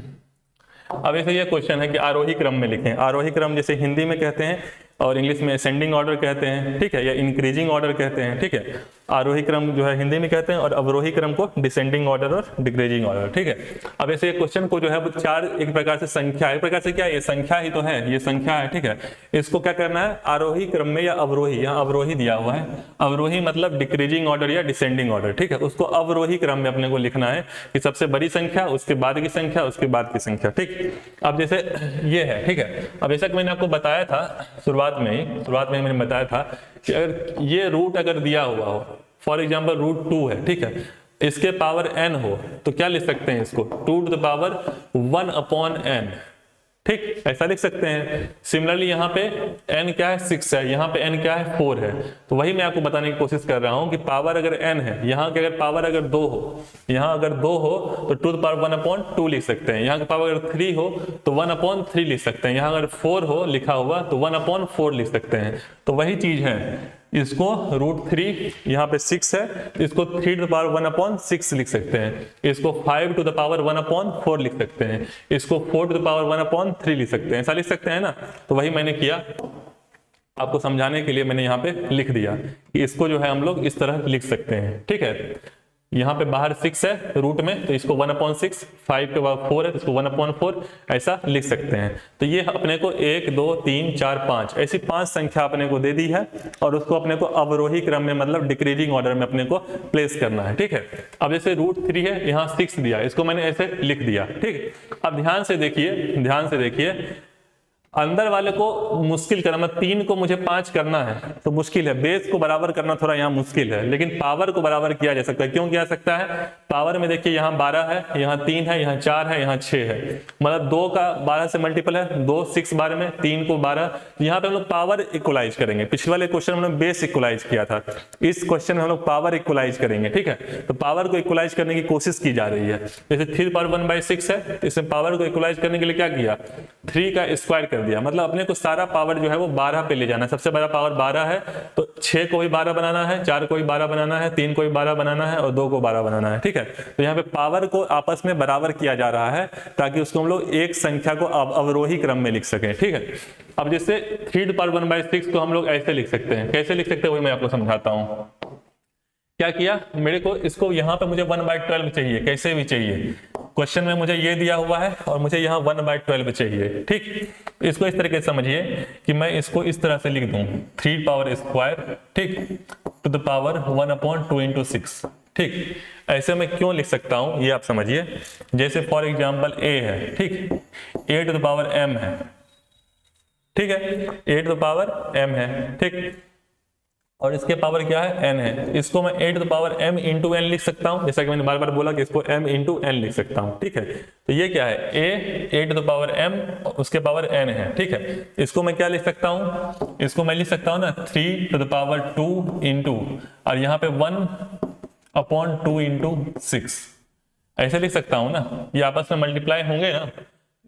अब ऐसे ये क्वेश्चन है कि आरोही क्रम में लिखें। आरोही क्रम जैसे हिंदी में कहते हैं और इंग्लिश में असेंडिंग ऑर्डर कहते हैं, ठीक है, या इंक्रीजिंग ऑर्डर कहते हैं, ठीक है। आरोही क्रम जो है हिंदी में कहते हैं और अवरोही क्रम को डिसेंडिंग ऑर्डर और डिक्रीजिंग ऑर्डर, ठीक है। अब ऐसे क्वेश्चन को जो है वो चार एक प्रकार से संख्या, एक प्रकार से क्या ये संख्या ही तो है, ये संख्या है, ठीक है। इसको क्या करना है, आरोही क्रम में या अवरोही, यहाँ अवरोही दिया हुआ है, अवरोही मतलब डिक्रीजिंग ऑर्डर या डिसेंडिंग ऑर्डर, ठीक है। उसको अवरोही क्रम में अपने को लिखना है कि सबसे बड़ी संख्या, उसके बाद की संख्या, उसके बाद की संख्या, ठीक। अब जैसे ये है, ठीक है। अब जैसा कि मैंने आपको बताया था शुरुआत में ही मैंने बताया था कि अगर ये रूट अगर दिया हुआ हो, फॉर एग्जाम्पल रूट 2 है, ठीक है, इसके पावर n हो तो क्या लिख सकते हैं इसको 2 to the power 1 upon n, ठीक, ऐसा लिख सकते हैं। सिमिलरली यहाँ पे n क्या है 6 है, यहाँ पे n क्या है 4 है। तो वही मैं आपको बताने की कोशिश कर रहा हूँ कि पावर अगर n है, यहाँ के अगर पावर अगर 2 हो, यहाँ अगर 2 हो तो 2 टू द पावर 1 अपॉन 2 लिख सकते हैं। यहाँ का पावर अगर 3 हो तो 1 अपॉन 3 लिख सकते हैं। यहाँ अगर 4 हो लिखा हुआ तो 1 अपॉन 4 लिख सकते हैं। तो वही चीज है, इसको रूट 3, यहाँ पे 6 है, इसको 3 टू द पावर 1 अपॉन 6 लिख सकते हैं। इसको 5 टू द पावर 1 अपॉन 4 लिख सकते हैं। इसको 4 टू द पावर 1 अपॉन 3 लिख सकते हैं। ऐसा लिख सकते हैं ना। तो वही मैंने किया, आपको समझाने के लिए मैंने यहाँ पे लिख दिया कि इसको जो है हम लोग इस तरह लिख सकते हैं, ठीक है। यहाँ पे बाहर 6 है रूट में, तो इसको 1 अपॉन 6, 5 के बाद 4 है तो इसको 1 अपॉन 4 ऐसा लिख सकते हैं। तो ये अपने को 1 2 3 4 5 ऐसी 5 संख्या अपने को दे दी है और उसको अपने को अवरोही क्रम में मतलब डिक्रीजिंग ऑर्डर में अपने को प्लेस करना है, ठीक है। अब जैसे रूट 3 है, यहाँ 6 दिया, इसको मैंने ऐसे लिख दिया, ठीक। अब ध्यान से देखिए, अंदर वाले को मुश्किल करना, मतलब 3 को मुझे 5 करना है तो मुश्किल है, बेस को बराबर करना थोड़ा यहाँ मुश्किल है, लेकिन पावर को बराबर किया जा सकता है। क्यों किया जा सकता है, पावर में देखिए यहाँ 12 है, यहाँ 3 है, यहाँ 4 है, यहाँ 6 है, मतलब 2 का 12 से मल्टीपल है, 2 6 12 में, 3 को 12, यहाँ पे हम लोग पावर इक्वलाइज करेंगे। पिछले वाले क्वेश्चन में हम लोग बेस इक्वलाइज किया था, इस क्वेश्चन में हम लोग पावर इक्वलाइज करेंगे, ठीक है। तो पावर को इक्वलाइज करने की कोशिश की जा रही है। जैसे 3 पावर 1/6 है, इसमें पावर को इक्वलाइज करने के लिए क्या किया, 3 का स्क्वायर कर दिया, मतलब अपने को सारा पावर जो है वो 12 पे ले जाना है। सबसे बड़ा पावर 12 है तो 6 को भी 12 बनाना है, 4 को भी 12 बनाना है, 3 को भी 12 बनाना है और 2 को 12 बनाना है, ठीक है। तो यहाँ पे पावर को आपस में बराबर किया जा रहा है ताकि उसको हम लोग एक संख्या को अवरोही क्रम में लिख सकें, ठीक है। अब जैसे 3 पावर 1/6 को हम लोग ऐसे लिख सकते हैं, कैसे लिख सकते हैं वही मैं आपको समझाता हूँ। क्या किया, मेरे को इसको यहाँ पे मुझे 1/12 चाहिए, कैसे भी चाहिए। क्वेश्चन में मुझे ये दिया हुआ है और मुझे यहाँ 1/12 चाहिए, ठीक। इसको इस तरीके से समझिए कि मैं इसको इस तरह से लिख दूं 3 पावर स्क्वायर, ठीक, to the power 1 upon 2 into 6, ठीक। ऐसे मैं क्यों लिख सकता हूं ये आप समझिए। जैसे फॉर एग्जाम्पल a है, ठीक, a to the power m है, ठीक है, a to the power m है, ठीक। और इसके पावर क्या है n है, इसको मैं a to the power m into n लिख सकता हूं, जैसा कि मैंने बार बार बोला कि इसको m इंटू n लिख सकता हूं, ठीक है। तो ये क्या है, a to the power m उसके पावर n है, ठीक है। इसको मैं क्या लिख सकता हूं, इसको मैं लिख सकता हूं ना 3 टू द पावर 2 इंटू, और यहाँ पे 1/2 इंटू 6, ऐसे लिख सकता हूं ना। ये आपस में मल्टीप्लाई होंगे ना,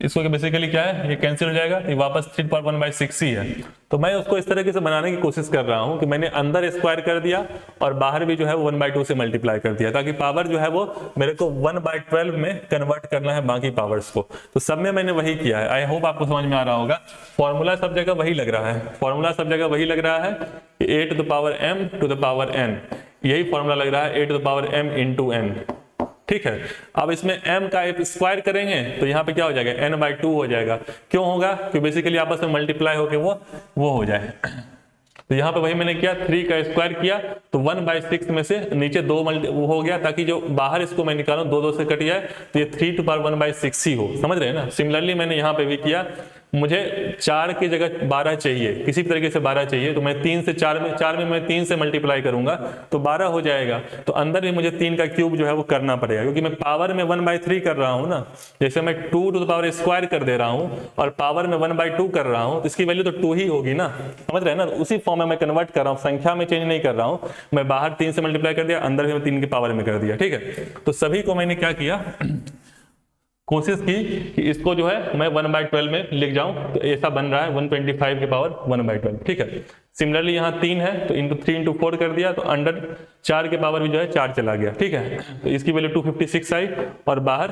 इसको बेसिकली क्या है, ये कैंसिल हो जाएगा, ये वापस 3/1/6 ही है। तो मैं उसको इस तरीके से बनाने की कोशिश कर रहा हूं कि मैंने अंदर स्क्वायर कर दिया और बाहर भी जो है 1/2 से मल्टीप्लाई कर दिया, ताकि पावर जो है वो मेरे को 1/12 में कन्वर्ट करना है बाकी पावर्स को। तो सब में मैंने वही किया है। आई होप आपको समझ में आ रहा होगा। फॉर्मूला सब जगह वही लग रहा है, फॉर्मूला सब जगह वही लग रहा है कि a to the power m to the power n, यही फॉर्मूला लग रहा है a to the power m into n, ठीक है। अब इसमें m का स्क्वायर करेंगे तो यहाँ पे क्या हो जाएगा, n/2 हो जाएगा। क्यों होगा, क्योंकि बेसिकली आपस में मल्टीप्लाई होके वो हो जाए। तो यहाँ पे वही मैंने किया, 3 का स्क्वायर किया तो 1/6 में से नीचे 2 वो हो गया, ताकि जो बाहर इसको मैं निकालूं 2 से कट जाए, तो ये 3 टू पावर 1/6 ही हो, समझ रहे हैं ना। सिमिलरली मैंने यहाँ पे भी किया, मुझे 4 की जगह 12 चाहिए, किसी भी तरीके से 12 चाहिए, तो मैं 3 से 4 में मैं 3 से मल्टीप्लाई करूंगा तो 12 हो जाएगा। तो अंदर भी मुझे 3 का क्यूब जो है वो करना पड़ेगा, क्योंकि मैं पावर में 1/3 कर रहा हूँ ना। जैसे मैं 2 टू द पावर स्क्वायर कर दे रहा हूँ और पावर में 1/2 कर रहा हूँ, तो इसकी वैल्यू तो 2 ही होगी ना, समझ रहे हैं ना। उसी फॉर्म में मैं कन्वर्ट कर रहा हूँ, संख्या में चेंज नहीं कर रहा हूँ। मैं बाहर 3 से मल्टीप्लाई कर दिया, अंदर भी मैं 3 की पावर में कर दिया, ठीक है। तो सभी को मैंने क्या किया, कोशिश की कि इसको जो है मैं 1/12 में लिख जाऊं, तो ऐसा बन रहा है 125 के पावर 1/12, ठीक है। सिमिलरली यहाँ 3 है तो 3 इंटू 4 कर दिया, तो अंडर 4 के पावर भी जो है 4 चला गया, ठीक है। तो इसकी वैल्यू 256 आई, और बाहर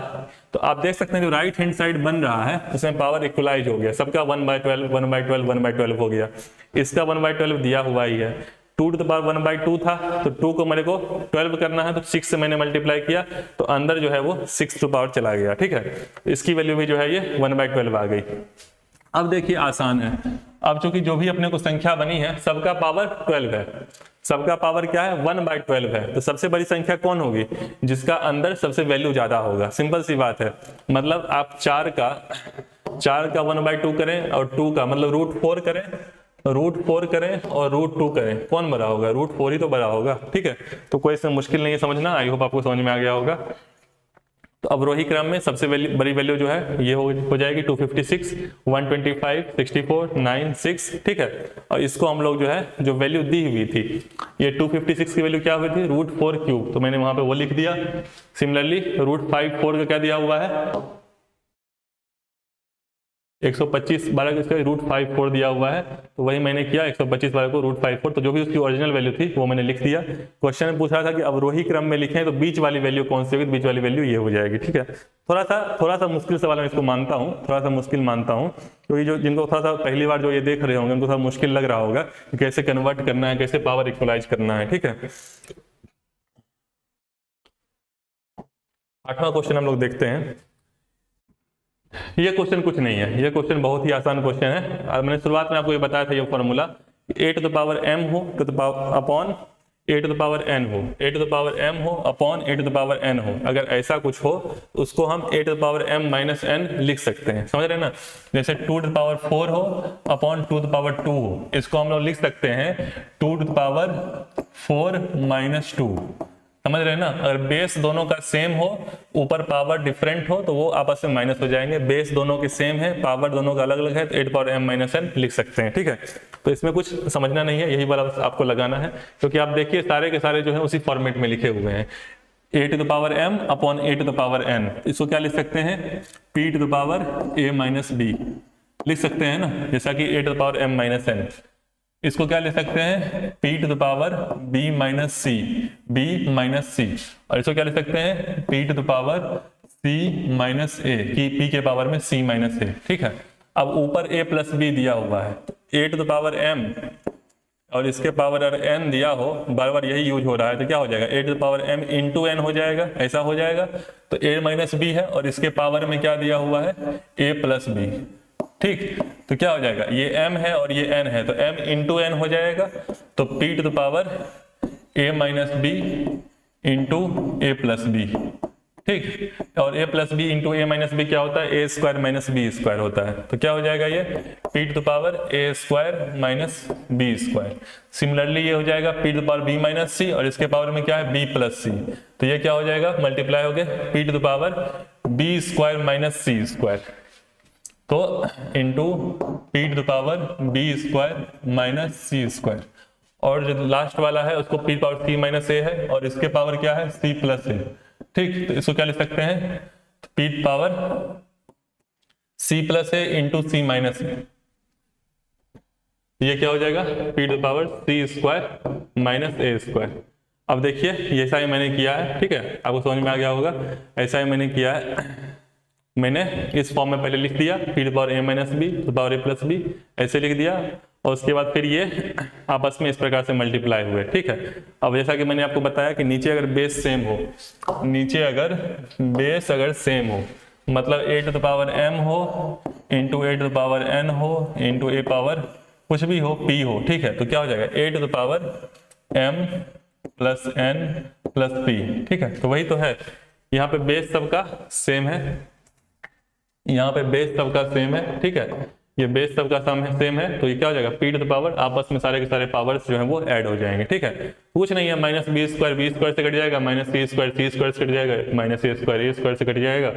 तो आप देख सकते हैं जो राइट हैंड साइड बन रहा है उसमें पावर इक्वलाइज हो गया, सबका 1/12 1/12 1/12 हो गया। इसका 1/12 दिया हुआ ही है, 2 टू द पावर 1/2 था, तो 2 को मेरे को 12 करना है, तो 6 से मैंने मल्टीप्लाई किया, तो अंदर जो है वो 6 टू पावर चला गया, ठीक है। इसकी वैल्यू भी जो है ये 1/12 आ गई। अब देखिए आसान है, अब चूंकि जो भी अपने को संख्या बनी है सबका पावर 12 है, सबका पावर क्या है 1/12 है, तो सबसे बड़ी संख्या कौन होगी, जिसका अंदर सबसे वैल्यू ज्यादा होगा। सिंपल सी बात है, मतलब आप 4 का 1/2 करें और 2 का मतलब √4 करें, √4 करें और √2 करें, कौन बड़ा होगा, √4 ही तो बड़ा होगा, ठीक है। तो कोई इसमें मुश्किल नहीं है समझना, आई होप आपको समझ में आ गया होगा। तो अवरोही क्रम में सबसे बड़ी वैल्यू जो है ये हो जाएगी 256, 125, 64, 9, 6, ठीक है। और इसको हम लोग जो है जो वैल्यू दी हुई थी, ये 256 की वैल्यू क्या हुई थी, √4 क्यूब, तो मैंने वहां पे वो लिख दिया। सिमिलरली √54 का क्या दिया हुआ है, 125 12 का इसका √54 दिया हुआ है, तो वही मैंने किया 125 12 को √54, तो जो भी उसकी ओरिजिनल वैल्यू थी वो मैंने लिख दिया। क्वेश्चन में पूछ रहा था कि अवरोही क्रम में लिखें तो बीच वाली वैल्यू कौन सी होगी, बीच वाली वैल्यू ये हो जाएगी, ठीक है। थोड़ा सा मुश्किल सवाल मैं इसको मानता हूँ, थोड़ा सा मुश्किल मानता हूँ, क्योंकि जो जिनको थोड़ा सा पहली बार जो ये देख रहे होंगे उनको थोड़ा मुश्किल लग रहा होगा कि कैसे कन्वर्ट करना है, कैसे पावर इक्वलाइज करना है, ठीक है। 8वां क्वेश्चन हम लोग देखते हैं। ये क्वेश्चन कुछ नहीं है, ये क्वेश्चन बहुत ही आसान क्वेश्चन है, और मैंने शुरुआत में आपको ये बताया था ये formula, a to the power m हो to the power upon a to the power n हो, a to the power m हो upon a to the power n हो। अगर ऐसा कुछ हो तो उसको हम a to the power m minus n लिख सकते हैं, समझ रहे हैं ना। जैसे 2 टू द पावर 4 हो अपॉन 2 टू द पावर 2 हो, इसको हम लोग लिख सकते हैं 2 टू द पावर 4 माइनस 2, समझ रहे हैं ना। अगर बेस दोनों का सेम हो, ऊपर पावर डिफरेंट हो, तो वो आपस में माइनस हो जाएंगे। बेस दोनों के सेम है, पावर दोनों का अलग अलग है, तो 8 पावर m माइनस n लिख सकते हैं, ठीक है। तो इसमें कुछ समझना नहीं है, यही वाला आपको लगाना है, क्योंकि आप देखिए सारे के सारे जो है उसी फॉर्मेट में लिखे हुए हैं, a to the power m upon a to the power n। इसको क्या लिख सकते हैं, p to the power a minus b लिख सकते हैं ना, जैसा कि a to the power m minus n। इसको क्या लिख सकते हैं, p to the power b minus c, और इसको क्या लिख सकते हैं, p to the power c minus a, की p के पावर में c माइनस a, ठीक है। अब ऊपर a प्लस b दिया हुआ है, तो a to the power m और इसके पावर अगर n दिया हो, बार बार यही यूज हो रहा है, तो क्या हो जाएगा, a to the power m into n हो जाएगा, ऐसा हो जाएगा। तो a माइनस b है और इसके पावर में क्या दिया हुआ है, a प्लस b, ठीक। तो क्या हो जाएगा, ये m है और ये n है, तो m इंटू n हो जाएगा, तो p to the power a minus b into a plus b, ठीक। और a plus B into A minus B क्या होता है, A square minus B square होता है। तो क्या हो जाएगा ये P to the power A square minus B square. Similarly ये हो जाएगा P to the power B minus C, और इसके पावर में क्या है बी प्लस सी। तो ये क्या हो जाएगा, मल्टीप्लाई हो गया P to the power B square minus C square, तो into P to the power B square minus C square. और जो लास्ट वाला है उसको P power C minus A है, और इसके पावर क्या है सी प्लस ए। ठीक, तो इसको क्या लिख सकते हैं, p power c plus a into c minus a. ये क्या हो जाएगा P to power c square minus a square. अब देखिए ये ऐसा ही मैंने किया है, ठीक है, आपको समझ में आ गया होगा। ऐसा ही मैंने किया है, मैंने इस फॉर्म में पहले लिख दिया p to power a minus b to power a plus b, ऐसे लिख दिया, और उसके बाद फिर ये आपस में इस प्रकार से मल्टीप्लाई हुए। ठीक है, अब जैसा कि मैंने आपको बताया कि नीचे अगर बेस सेम हो, नीचे अगर बेस अगर सेम हो, मतलब a to the power m हो into a to the power n हो इंटू ए पावर कुछ भी हो पी हो, ठीक है, तो क्या हो जाएगा A to the power M plus N plus P. ठीक है, तो वही तो है, यहाँ पे बेस सबका सेम है, यहाँ पे बेस सबका सेम है। ठीक है, ये बेस सबका सेम है, तो ये क्या हो जाएगा पी टू द पावर आपस में सारे के सारे पावर्स जो है वो ऐड हो जाएंगे। ठीक है, कुछ नहीं है, माइनस बी स्क्वायर से कट जाएगा, माइनस सी स्क्वायर से कट जाएगा, माइनस ए स्क्वायर से कट जाएगा।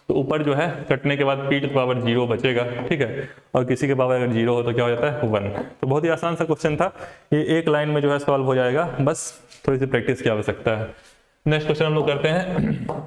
तो ऊपर जो है कटने के बाद पी टू द पावर 0 बचेगा। ठीक है, और किसी के पावर अगर 0 हो तो क्या हो जाता है 1। तो बहुत ही आसान सा क्वेश्चन था, ये एक लाइन में जो है सॉल्व हो जाएगा, बस थोड़ी सी प्रैक्टिस की आवश्यकता है। नेक्स्ट क्वेश्चन हम लोग करते हैं।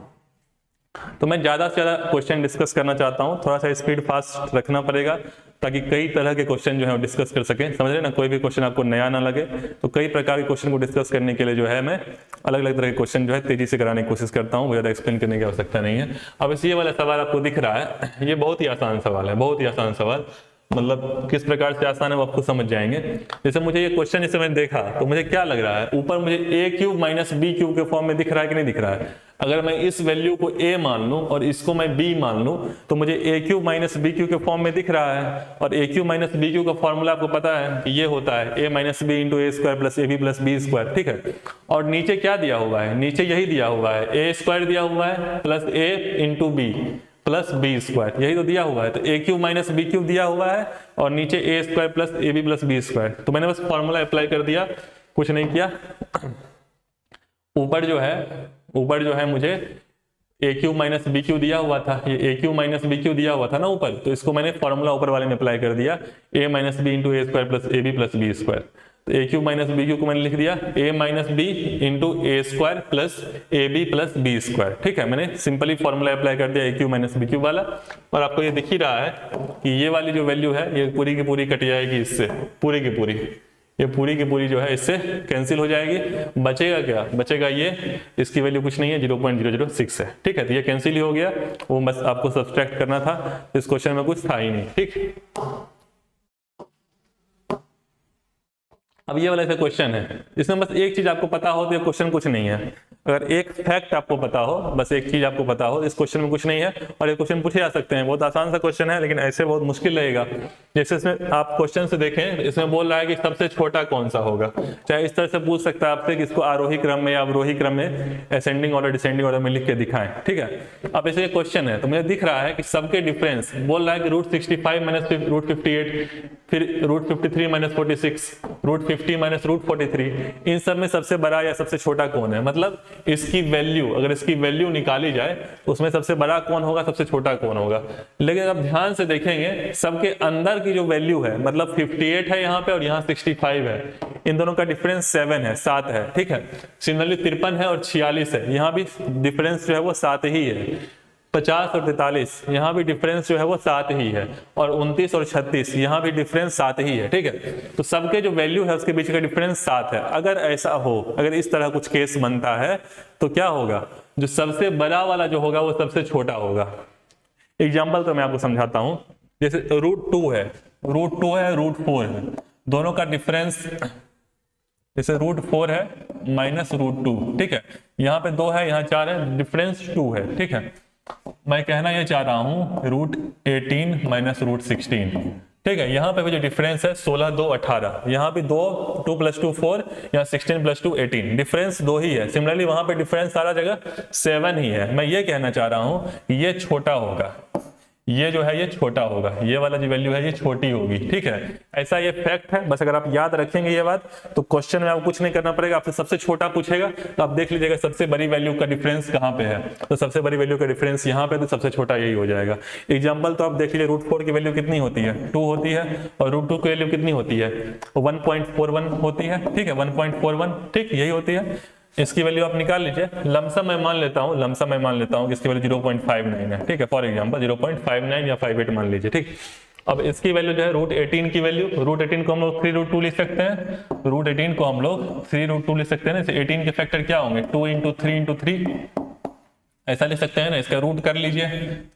तो मैं ज़्यादा से ज़्यादा क्वेश्चन डिस्कस करना चाहता हूँ, थोड़ा सा स्पीड फास्ट रखना पड़ेगा ताकि कई तरह के क्वेश्चन जो है वो डिस्कस कर सकें। समझ रहे ना, कोई भी क्वेश्चन आपको नया ना लगे, तो कई प्रकार के क्वेश्चन को डिस्कस करने के लिए जो है मैं अलग अलग तरह के क्वेश्चन जो है तेजी से कराने की कोशिश करता हूँ, ज़्यादा एक्सप्लेन करने की आवश्यकता नहीं है। अब इस ये वाला सवाल आपको दिख रहा है, ये बहुत ही आसान सवाल है, बहुत ही आसान सवाल, मतलब किस प्रकार से आसान है वो आपको समझ जाएंगे। जैसे मुझे ये क्वेश्चन इसे मैंने देखा तो मुझे क्या लग रहा है, ऊपर मुझे ए क्यूब माइनस बी क्यूब के फॉर्म में दिख रहा है कि नहीं दिख रहा है। अगर मैं इस वैल्यू को a मान लूं और इसको मैं b मान लूं तो मुझे a cube minus B cube के फॉर्म में दिख रहा है, और a cube minus B cube का फॉर्मूला आपको पता है कि ये होता है a minus B into A square plus A B plus B square. ठीक है, और नीचे क्या दिया हुआ है, नीचे यही दिया हुआ है ए स्क्वायर दिया हुआ है plus a into B plus B square, यही तो दिया हुआ है। तो A cube minus B cube दिया हुआ है और नीचे A square plus A B plus B square. तो मैंने बस फॉर्मूला अप्लाई कर दिया, कुछ नहीं किया। ऊपर जो है मुझे ए क्यू माइनस बी क्यू दिया हुआ था, ये ए क्यू माइनस बी क्यू दिया हुआ था ना ऊपर, तो इसको मैंने फॉर्मूला ऊपर वाले में अप्लाई कर दिया, A minus B into A square plus A B plus B square. तो A cube minus B cube को मैंने लिख दिया A minus B into A square plus A B plus B square. ठीक है, मैंने सिंपली फॉर्मूला अप्लाई कर दिया A cube minus B cube वाला, और आपको ये दिख ही रहा है कि ये वाली जो वैल्यू है ये पूरी की पूरी कट जाएगी इससे, पूरी की पूरी, ये पूरी की पूरी जो है इससे कैंसिल हो जाएगी। बचेगा क्या, बचेगा ये, इसकी वैल्यू कुछ नहीं है 0.006 है। ठीक है, तो ये कैंसिल ही हो गया, वो बस आपको सब्सट्रैक्ट करना था, इस क्वेश्चन में कुछ था ही नहीं। ठीक, अब ये वाला ऐसा क्वेश्चन है, इसमें बस एक चीज आपको पता हो तो ये क्वेश्चन कुछ नहीं है। अगर एक फैक्ट आपको पता हो, बस एक चीज आपको पता हो, इस क्वेश्चन में कुछ नहीं है, और ये क्वेश्चन पूछे जा सकते हैं। बहुत आसान सा क्वेश्चन है लेकिन ऐसे बहुत मुश्किल रहेगा। जैसे इसमें आप क्वेश्चन से देखें, इसमें बोल रहा है कि सबसे छोटा कौन सा होगा, चाहे इस तरह से पूछ सकता है आपसे कि इसको आरोही क्रम में या अवरोही क्रम में, असेंडिंग ऑर्डर डिसेंडिंग ऑर्डर में लिख के दिखाएं। ठीक है, अब ऐसे क्वेश्चन है तो मुझे दिख रहा है कि सबके डिफरेंस बोल रहा है कि √65 माइनस √58, फिर √53 माइनस 46, √50 माइनस √43, इन सब में सबसे बड़ा या सबसे छोटा कौन है। मतलब इसकी वैल्यू, अगर इसकी वैल्यू निकाली जाए तो उसमें सबसे बड़ा कौन होगा, सबसे छोटा कौन होगा। लेकिन अब ध्यान से देखेंगे सबके अंदर की जो वैल्यू है, मतलब 58 है यहाँ पे और यहाँ 65 है, इन दोनों का डिफरेंस 7 है। ठीक है, सिमिलरली 53 है और 46 है, यहाँ भी डिफरेंस जो है वो 7 ही है। 50 और 43 यहाँ भी डिफरेंस जो है वो 7 ही है, और 29 और 36 यहाँ भी डिफरेंस 7 ही है। ठीक है, तो सबके जो वैल्यू है उसके बीच का डिफरेंस 7 है। अगर ऐसा हो, अगर इस तरह कुछ केस बनता है तो क्या होगा, जो सबसे बड़ा वाला जो होगा वो सबसे छोटा होगा। एग्जाम्पल तो मैं आपको समझाता हूं, जैसे √2 है, √4 है, दोनों का डिफरेंस, जैसे √4 है माइनस √2। ठीक है, यहाँ पे 2 है, यहाँ 4 है, डिफरेंस 2 है। ठीक है, मैं कहना ये चाह रहा हूं √18 माइनस √16, ठीक है। यहाँ पे भी जो डिफरेंस है 16 2 18, यहाँ पे 2 2 + 2 4, यहाँ 16 + 2 18, डिफरेंस 2 ही है। सिमिलरली वहां पे डिफरेंस सारा जगह 7 ही है। मैं ये कहना चाह रहा हूं ये छोटा होगा, ये जो है ये छोटा होगा, ये वाला जो वैल्यू है ये छोटी होगी। ठीक है, ऐसा ये फैक्ट है। बस अगर आप याद रखेंगे ये बात तो क्वेश्चन में आपको कुछ नहीं करना पड़ेगा, आपसे सबसे छोटा पूछेगा तो आप देख लीजिएगा सबसे बड़ी वैल्यू का डिफरेंस कहाँ पे है, तो सबसे बड़ी वैल्यू का डिफरेंस यहाँ पे, तो सबसे छोटा यही हो जाएगा। एग्जाम्पल तो आप देख लीजिए, √4 की वैल्यू कितनी होती है, 2 होती है, और √2 की वैल्यू कितनी होती है, 1.41 होती है। ठीक है, 1.41, ठीक यही होती है। इसकी वैल्यू आप निकाल लीजिए। लमसम मैं मान लेता हूं कि इसकी वैल्यू 0.59 है। ठीक है, फॉर एग्जांपल 0.59 या 58 मान लीजिए। ठीक, अब इसकी वैल्यू जो है √18 की वैल्यू, √18 को हम लोग 3√2 लिख सकते हैं, √18 को हम लोग 3√2 लिख सकते हैं ना। 18 के फैक्टर क्या होंगे, 2 × 3 × 3 ऐसा लिख सकते हैं ना। इसका रूट कर लीजिए,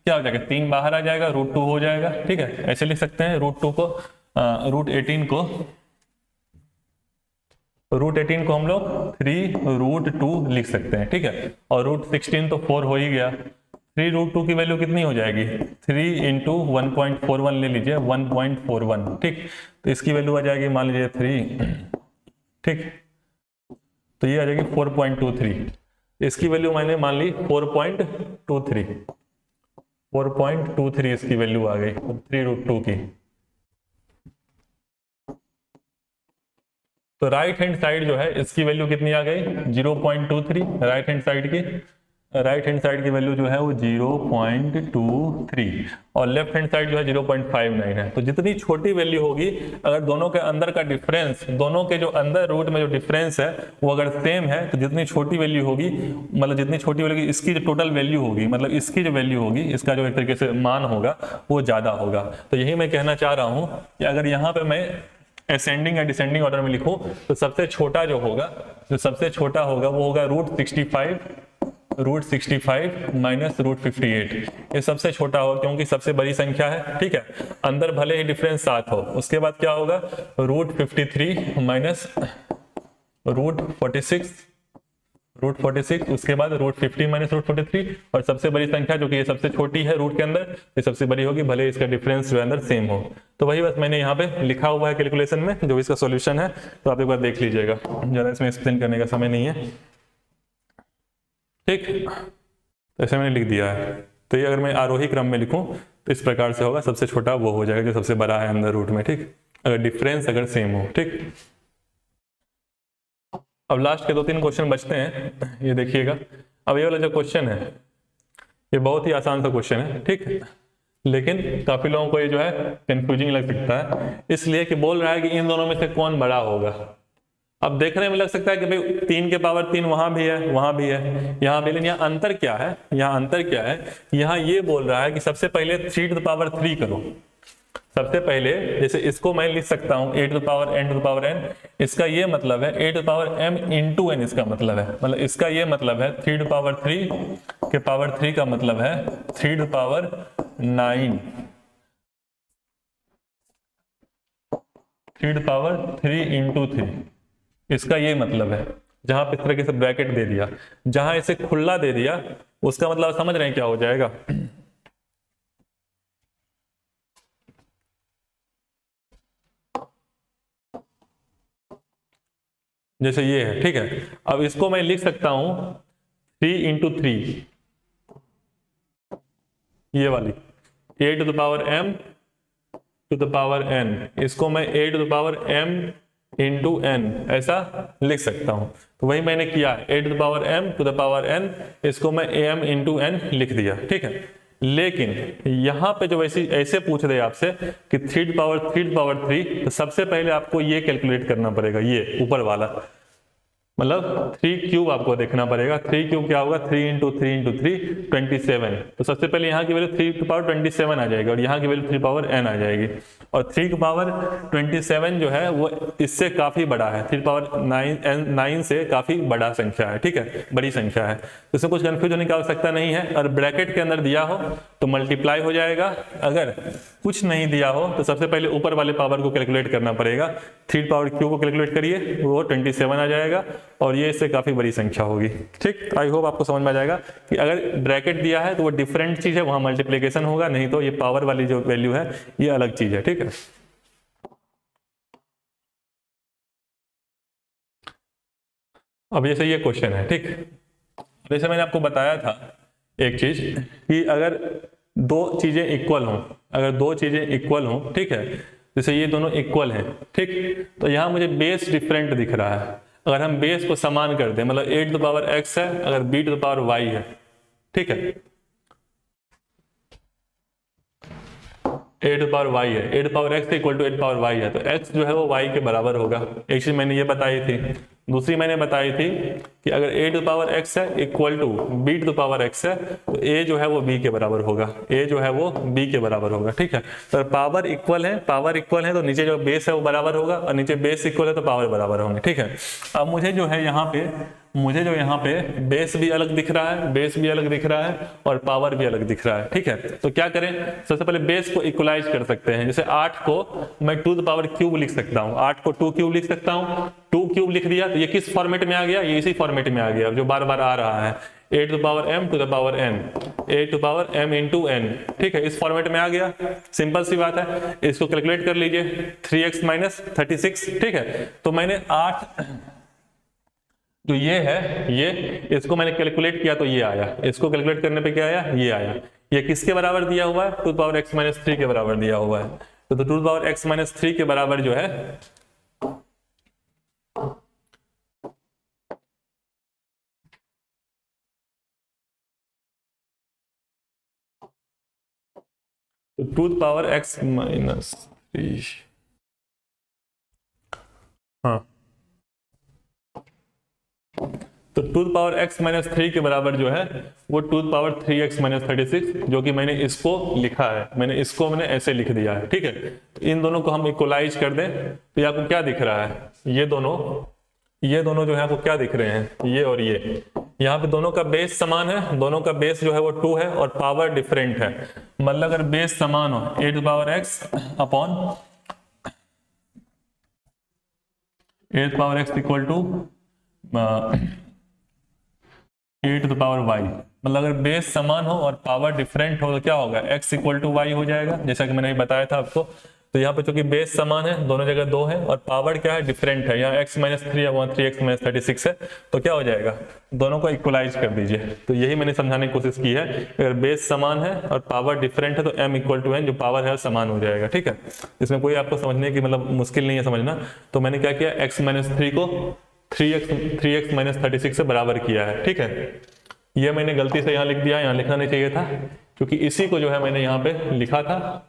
क्या हो जाएगा, 3 बाहर आ जाएगा, √2 हो जाएगा। ठीक है, ऐसे लिख सकते हैं। √18 को हम लोग 3√2 लिख सकते हैं। ठीक है, और √16 तो 4 हो ही गया। 3√2 की वैल्यू कितनी हो जाएगी, 3 × 1.41 ले लीजिए, 1.41। ठीक, तो इसकी वैल्यू आ जाएगी मान लीजिए 3। ठीक, तो ये आ जाएगी 4.23। इसकी वैल्यू मैंने मान ली 4.23 इसकी वैल्यू आ गई 3√2 की। तो राइट हैंड साइड जो है इसकी वैल्यू कितनी आ गई, 0.23। राइट हैंड साइड की वैल्यू जो है वो 0.23, और लेफ्ट हैंड साइड जो है 0.59 है। तो जितनी छोटी वैल्यू होगी, अगर दोनों के अंदर का डिफरेंस, दोनों के जो अंदर रूट में जो डिफरेंस है वो अगर सेम है, तो जितनी छोटी वैल्यू होगी, मतलब जितनी छोटी वैल्यू इसकी जो टोटल वैल्यू होगी, मतलब इसकी जो वैल्यू होगी, इसका जो एक तरीके से मान होगा वो ज्यादा होगा। तो यही मैं कहना चाह रहा हूं कि अगर यहाँ पे मैं असेंडिंग या डिसेंडिंग ऑर्डर में लिखूं तो सबसे छोटा जो होगा वो होगा √65 माइनस √58। ये सबसे छोटा होगा क्योंकि सबसे बड़ी संख्या है। ठीक है, अंदर भले ही डिफरेंस 7 हो। उसके बाद क्या होगा, √53 माइनस √46, उसके बाद √50 माइनस √43, और सबसे बड़ी संख्या जो कि ये सबसे छोटी है रूट के अंदर, ये सबसे बड़ी होगी भले इसका डिफरेंस जो है अंदर सेम हो। तो वही बस मैंने यहाँ पे लिखा हुआ है कैलकुलेशन में, जो इसका सॉल्यूशन है, तो आप एक बार देख लीजिएगा, ज़्यादा इसमें एक्सप्लेन करने का समय नहीं है। ठीक, तो ऐसे मैंने लिख दिया है। तो ये अगर मैं आरोही क्रम में लिखूँ तो इस प्रकार से होगा, सबसे छोटा वो हो जाएगा जो सबसे बड़ा है अंदर रूट में। ठीक, अगर डिफरेंस अगर सेम हो। ठीक, अब लास्ट के 2-3 क्वेश्चन बचते हैं, ये देखिएगा। अब ये वाला जो क्वेश्चन है ये बहुत ही आसान सा क्वेश्चन है। ठीक, लेकिन काफी लोगों को ये जो है कंफ्यूजिंग लग सकता है, इसलिए कि बोल रहा है कि इन दोनों में से कौन बड़ा होगा। अब देखने में लग सकता है कि भाई 3 के पावर 3 वहां भी है, वहां भी है, यहाँ भी, लेकिन यहाँ अंतर क्या है, यहाँ ये बोल रहा है कि सबसे पहले 3 करो। सबसे पहले जैसे इसको मैं लिख सकता हूं 8n, इसका ये मतलब है 8m into n, इसका मतलब है, मतलब इसका ये मतलब है 3 के पावर 3 का मतलब है 3 into 3, इसका ये मतलब है। जहां पे इस तरीके से ब्रैकेट दे दिया, जहां इसे खुला दे दिया, उसका मतलब समझ रहे हैं क्या हो जाएगा। जैसे ये है। ठीक है, अब इसको मैं लिख सकता हूं 3 into 3, ये वाली 8m to the power n, इसको मैं 8m into n ऐसा लिख सकता हूं। तो वही मैंने किया, 8m to the power n, इसको मैं am into n लिख दिया। ठीक है, लेकिन यहां पे जो ऐसे पूछ रहे आपसे कि 3 पावर 3, तो सबसे पहले आपको ये कैलकुलेट करना पड़ेगा, ये ऊपर वाला, मतलब 3 क्यूब आपको देखना पड़ेगा। 3 क्यूब क्या होगा, 3 into 3 27। तो सबसे पहले यहाँ की वैल्यू 3 की पावर 27 आ जाएगी, और यहाँ की वैल्यू 3 पावर n आ जाएगी, और 3 की पावर 27 जो है वो इससे काफी बड़ा है, 3 पावर 9 से काफी बड़ा संख्या है। ठीक है, बड़ी संख्या है, तो इसमें कुछ कंफ्यूज होने की आवश्यकता नहीं है। और ब्रैकेट के अंदर दिया हो तो मल्टीप्लाई हो जाएगा, अगर कुछ नहीं दिया हो तो सबसे पहले ऊपर वाले पावर को कैलकुलेट करना पड़ेगा। 3 पावर क्यू को कैलकुलेट करिए, वो 27 आ जाएगा और ये इससे काफ़ी बड़ी संख्या होगी। ठीक, आई होप आपको समझ में आ जाएगा कि अगर ब्रैकेट दिया है तो वो डिफरेंट चीज़ है, वहाँ मल्टीप्लीकेशन होगा, नहीं तो ये पावर वाली जो वैल्यू है ये अलग चीज़ है। ठीक है, अब जैसे ये क्वेश्चन है, ठीक, जैसे मैंने आपको बताया था एक चीज कि अगर दो चीजें इक्वल हों, अगर दो चीजें इक्वल हों, ठीक है, जैसे ये दोनों इक्वल हैं, ठीक, तो यहाँ मुझे बेस डिफरेंट दिख रहा है। अगर हम बेस को समान कर दें, मतलब 8 टू द पावर x है, अगर b to the power y है, ठीक है, 8 पावर y है, 8 power x equal to 8 power y है, तो x जो है वो y के बराबर होगा। एक चीज मैंने ये बताई थी। दूसरी मैंने बताई थी कि अगर a पावर x है equal to b to power x है, तो a जो है वो b के बराबर होगा, a जो है वो b के बराबर होगा। ठीक है, तो पावर इक्वल है, पावर इक्वल है तो नीचे जो बेस है वो बराबर होगा, और नीचे बेस इक्वल है तो पावर बराबर होंगे। ठीक है, अब मुझे जो है यहाँ पे बेस भी अलग दिख रहा है, बेस भी अलग दिख रहा है और पावर भी अलग दिख रहा है। ठीक है, तो क्या करें, सबसे पहले बेस को इक्वलाइज कर सकते हैं। जैसे 8 को मैं 2 द पावर क्यूब लिख सकता हूँ, 8 को 2 क्यूब लिख सकता हूँ। 2 क्यूब लिख दिया तो ये किस फॉर्मेट में आ गया, ये इसी फॉर्मेट में आ गया जो बार बार आ रहा है, 8 to power m to the power n, 8 to power m into n। ठीक है, इस फॉर्मेट में आ गया, सिंपल सी बात है। इसको कैलकुलेट कर लीजिए, 3x माइनस 36। ठीक है, तो मैंने 8 जो ये है, ये इसको मैंने कैलकुलेट किया तो ये आया, इसको कैलकुलेट करने पे क्या आया, ये आया। ये किसके बराबर दिया हुआ है, 2 पावर x माइनस 3 के बराबर दिया हुआ है। तो 2 पावर x माइनस 3 के बराबर जो है तो 2 पावर x माइनस 3, हाँ, तो 2 पावर x माइनस 3 के बराबर जो है वो 2 पावर 3x माइनस 36, जो कि मैंने इसको लिखा है, मैंने ऐसे लिख दिया है। ठीक है, तो इन दोनों को हम इक्वलाइज कर दें तो ये आपको क्या दिख रहा है, ये दोनों जो है आपको क्या दिख रहे हैं, ये और ये। यहाँ पे दोनों का बेस समान है, दोनों का बेस जो है वो 2 है और पावर डिफरेंट है। मतलब अगर बेस समान हो 8 power x upon 8 power x equal to 8 to power y, मतलब अगर बेस समान हो और पावर डिफरेंट हो तो क्या होगा, x इक्वल टू y हो जाएगा, जैसा कि मैंने बताया था आपको। तो यहाँ पे चूंकि बेस समान है, दोनों जगह 2 है और पावर क्या है, डिफरेंट है, यहाँ x माइनस 3 या 3x माइनस 36 है, तो क्या हो जाएगा, दोनों को इक्वलाइज कर दीजिए। तो यही मैंने समझाने की कोशिश की है, अगर बेस समान है और पावर डिफरेंट है तो m इक्वल टू n, जो पावर है समान हो जाएगा। ठीक है, इसमें कोई आपको समझने की मतलब मुश्किल नहीं है समझना। तो मैंने क्या किया, x माइनस 3 को 3x माइनस 36 से बराबर किया है। ठीक है, ये मैंने गलती से यहाँ लिख दिया, यहाँ लिखना नहीं चाहिए था, क्योंकि इसी को जो है मैंने यहाँ पे लिखा था।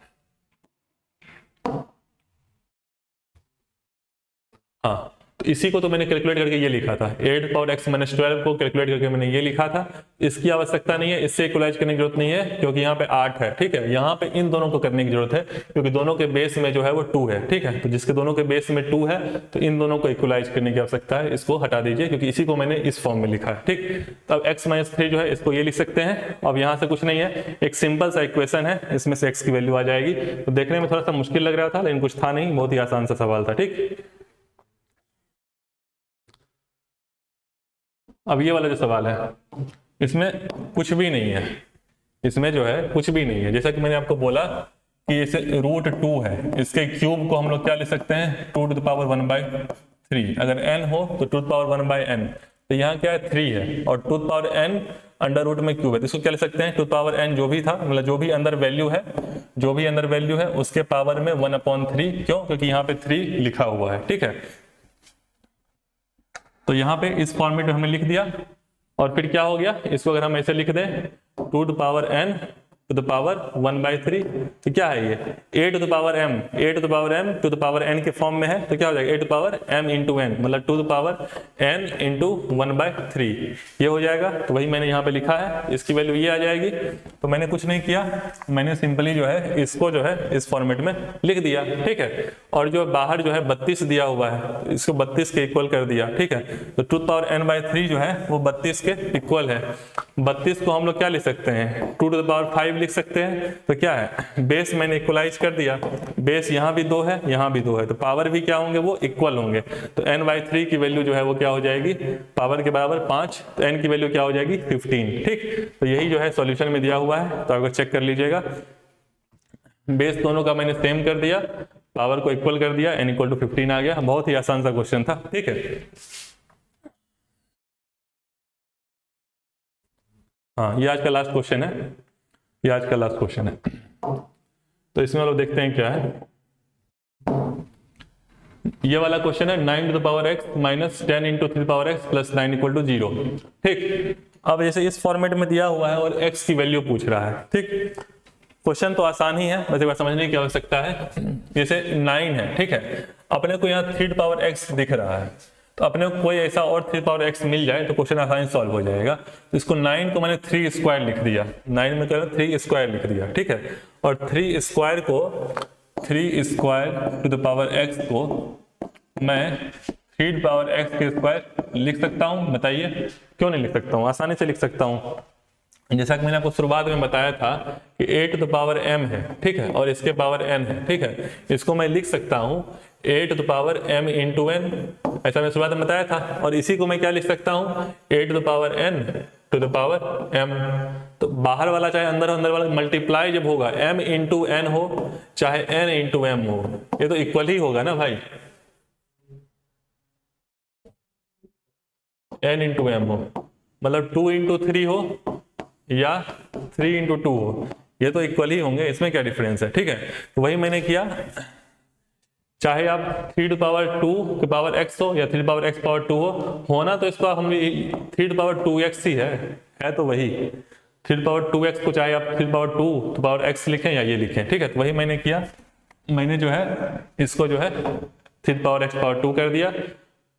हाँ, तो इसी को तो मैंने कैलकुलेट करके ये लिखा था, 8 पावर x माइनस 12 को कैलकुलेट करके मैंने ये लिखा था। इसकी आवश्यकता नहीं है, इससे इक्वलाइज करने की जरूरत नहीं है, क्योंकि यहाँ पे 8 है। ठीक है, यहाँ पे इन दोनों को करने की जरूरत है, क्योंकि दोनों के बेस में जो है वो 2 है। ठीक है, तो जिसके दोनों के बेस में 2 है तो इन दोनों को इक्वलाइज करने की आवश्यकता है, इसको हटा दीजिए, क्योंकि इसी को मैंने इस फॉर्म में लिखा है। ठीक, तो अब x माइनस 3 जो है इसको ये लिख सकते हैं। अब यहाँ से कुछ नहीं है, एक सिंपल सा इक्वेशन है, इसमें से x की वैल्यू आ जाएगी। तो देखने में थोड़ा सा मुश्किल लग रहा था, लेकिन कुछ था नहीं, बहुत ही आसान सा सवाल था। ठीक, अब ये वाला जो सवाल है इसमें कुछ भी नहीं है, इसमें जो है कुछ भी नहीं है। जैसा कि मैंने आपको बोला कि इसे √2 है, इसके क्यूब को हम लोग क्या ले सकते हैं, 2 टू द पावर 1/3। अगर n हो तो 2 टू द पावर 1/n, तो यहाँ क्या है 3 है, और 2 to the power n under root में क्यूब है, तो इसको क्या ले सकते हैं, 2 टू द पावर n जो भी था, मतलब जो भी अंदर वैल्यू है उसके पावर में 1/3। क्यों, क्योंकि यहाँ पे 3 लिखा हुआ है। ठीक है, तो यहाँ पे इस फॉर्मेट में हमने लिख दिया, और फिर क्या हो गया, इसको अगर हम ऐसे लिख दें 2 to the power n to the power 1/3, तो क्या है ये, a to the power m, a to the power m to the power n के फॉर्म में है, तो क्या हो जाएगा a to the power m into n, मतलब 2 to the power n into 1/3 ये हो जाएगा। तो वही मैंने यहाँ पे लिखा है, इसकी वैल्यू ये आ जाएगी। तो मैंने कुछ नहीं किया, मैंने सिंपली जो है इसको जो है इस फॉर्मेट में लिख दिया। ठीक है, और जो बाहर जो है 32 दिया हुआ है, इसको 32 के इक्वल कर दिया। ठीक है, तो 2 टू द पावर n/3 जो है वो 32 के इक्वल है। 32 को हम लोग क्या ले सकते हैं, 2 टू द पावर 5 5 लिख सकते हैं। तो क्या है, बेस मैंने इक्वलाइज कर दिया, बेस यहाँ भी 2 है, यहाँ भी 2 है, तो पावर भी क्या होंगे, वो इक्वल होंगे। तो n/3 की वैल्यू जो है वो क्या हो जाएगी, पावर के बराबर 5, तो n की वैल्यू क्या हो जाएगी 15। ठीक, तो यही जो है सॉल्यूशन में दिया हुआ है, तो आपको चेक कर लीजिएगा। बेस दोनों का मैंने सेम कर दिया, पावर को इक्वल कर दिया, n = 15 आ गया। बहुत ही आसान सा क्वेश्चन था। ठीक है, हाँ ये आज का लास्ट क्वेश्चन है, ये आज का लास्ट क्वेश्चन है। तो इसमें लोग देखते हैं क्या है। ये वाला क्वेश्चन है 9 to the power x minus 10 into 3 to the power x plus 9 = 0। ठीक, अब जैसे इस फॉर्मेट में दिया हुआ है और x की वैल्यू पूछ रहा है। ठीक, क्वेश्चन तो आसान ही है, बस एक बार समझने की आवश्यकता है। जैसे 9 है, ठीक है, अपने को यहाँ 3 to the power x दिख रहा है, तो अपने को कोई ऐसा और 3 to the power x मिल जाए तो क्वेश्चन आसानी से सॉल्व हो जाएगा। तो इसको 9 को मैंने 3 स्क्वायर लिख दिया, 9 में क्या 3 स्क्वायर लिख दिया। ठीक है, और 3 स्क्वायर को 3 square to the power x को मैं 3 to the power x के स्क्वायर लिख सकता हूँ। बताइए क्यों नहीं लिख सकता हूँ, आसानी से लिख सकता हूँ। जैसा कि मैंने आपको शुरुआत में बताया था कि a to the power m है, ठीक है, और इसके पावर n है। ठीक है, इसको मैं लिख सकता हूँ a to the power m into n, ऐसा मैं शुरुआत में बताया था। और इसी को मैं क्या लिख सकता हूँ, a to the power n to the power m। तो बाहर वाला चाहे अंदर अंदर वाला मल्टीप्लाई जब होगा, m into n हो चाहे n into m हो, ये तो इक्वल ही होगा ना भाई, n into m हो, मतलब 2 into 3 हो या 3 into 2 हो, ये तो इक्वल ही होंगे, इसमें क्या डिफरेंस है। ठीक है, तो वही मैंने किया, चाहे आप 3 to the power 2 के पावर x हो या 3 to the power x power 2 हो, होना तो इसको हम 3 to the power 2x ही है तो वही 3 to the power 2x को चाहे आप 3 to the power 2 to the power x लिखें या ये लिखें। ठीक है, तो वही मैंने किया, मैंने जो है इसको जो है 3 to the power x power 2 कर दिया।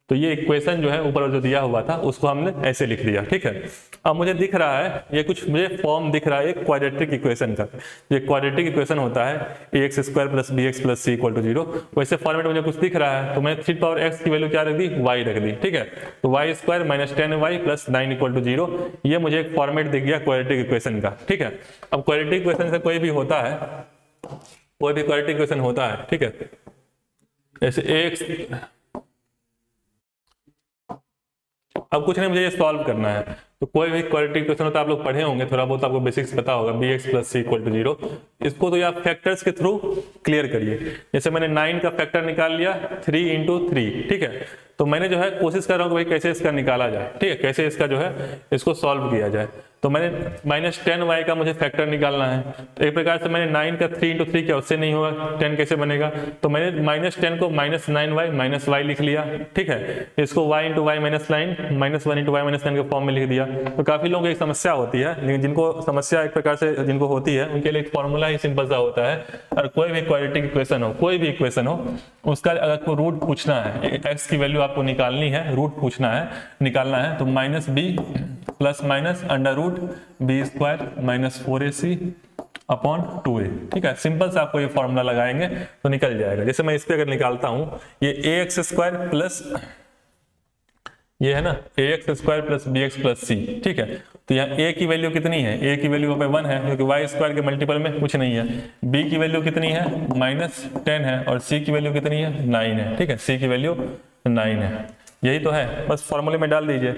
तो ये इक्वेशन जो है ऊपर जो दिया हुआ था उसको हमने ऐसे लिख दिया। ठीक है, अब मुझे दिख रहा है, ये कुछ मुझे फॉर्म दिख रहा है एक क्वाड्रेटिक इक्वेशन का। ये क्वाड्रेटिक इक्वेशन होता है ax² + bx + c = 0, वैसे फॉर्मेट में मुझे कुछ दिख रहा है, तो मैंने 3 to the power x की वैल्यू क्या रख दी, y रख दी। ठीक है, तो y² - 10y + 9 = 0, ये मुझे एक फॉर्मेट दिख गया क्वाड्रेटिक इक्वेशन का। ठीक है, अब क्वाड्रेटिक इक्वेशन से कोई भी होता है, कोई भी क्वाड्रेटिक इक्वेशन होता है, ठीक है, जैसे ax, अब कुछ नहीं, मुझे ये सॉल्व करना है। तो कोई भी क्वाड्रेटिक इक्वेशन होता है, आप लोग पढ़े होंगे, थोड़ा बहुत आपको बेसिक्स पता होगा, bx + c = 0। इसको तो आप फैक्टर्स के थ्रू क्लियर करिए। जैसे मैंने 9 का फैक्टर निकाल लिया 3 into 3। ठीक है, तो मैंने जो है कोशिश कर रहा हूँ कि भाई कैसे इसका निकाला जाए। ठीक है, कैसे इसका जो है इसको सॉल्व किया जाए। तो मैंने -10y का मुझे फैक्टर निकालना है। तो एक प्रकार से मैंने 9 का 3 into 3 क्या उससे नहीं होगा, 10 कैसे बनेगा, तो मैंने -10 को -9y - y लिख लिया। ठीक है, इसको y into y - 9 -1 into y - 9 के फॉर्म में लिख दिया। तो काफी लोगों को एक समस्या होती है, लेकिन जिनको समस्या एक प्रकार से जिनको होती है उनके लिए एक फॉर्मूला ही सिंपल सा होता है। और कोई भी क्वाड्रेटिक इक्वेशन हो, कोई भी इक्वेशन हो, उसका अगर आपको रूट पूछना है, x की वैल्यू आपको निकालनी है, रूट पूछना है, निकालना है, तो -b ± √b² - 4ac upon 2a। ठीक है, सिंपल से आपको ये फॉर्मूला लगाएंगे तो निकल जाएगा। जैसे मैं इस पे अगर निकालता हूं, ये ax² प्लस ये है ना ax² + bx + c। ठीक है, तो यहाँ a की वैल्यू कितनी है, a की वैल्यू यहाँ पे 1 है क्योंकि y² के मल्टीपल में कुछ नहीं है। b की वैल्यू कितनी है, -10 है, और c की वैल्यू कितनी है, 9 है। ठीक है, c की वैल्यू 9 है, यही तो है, बस फॉर्मूले में डाल दीजिए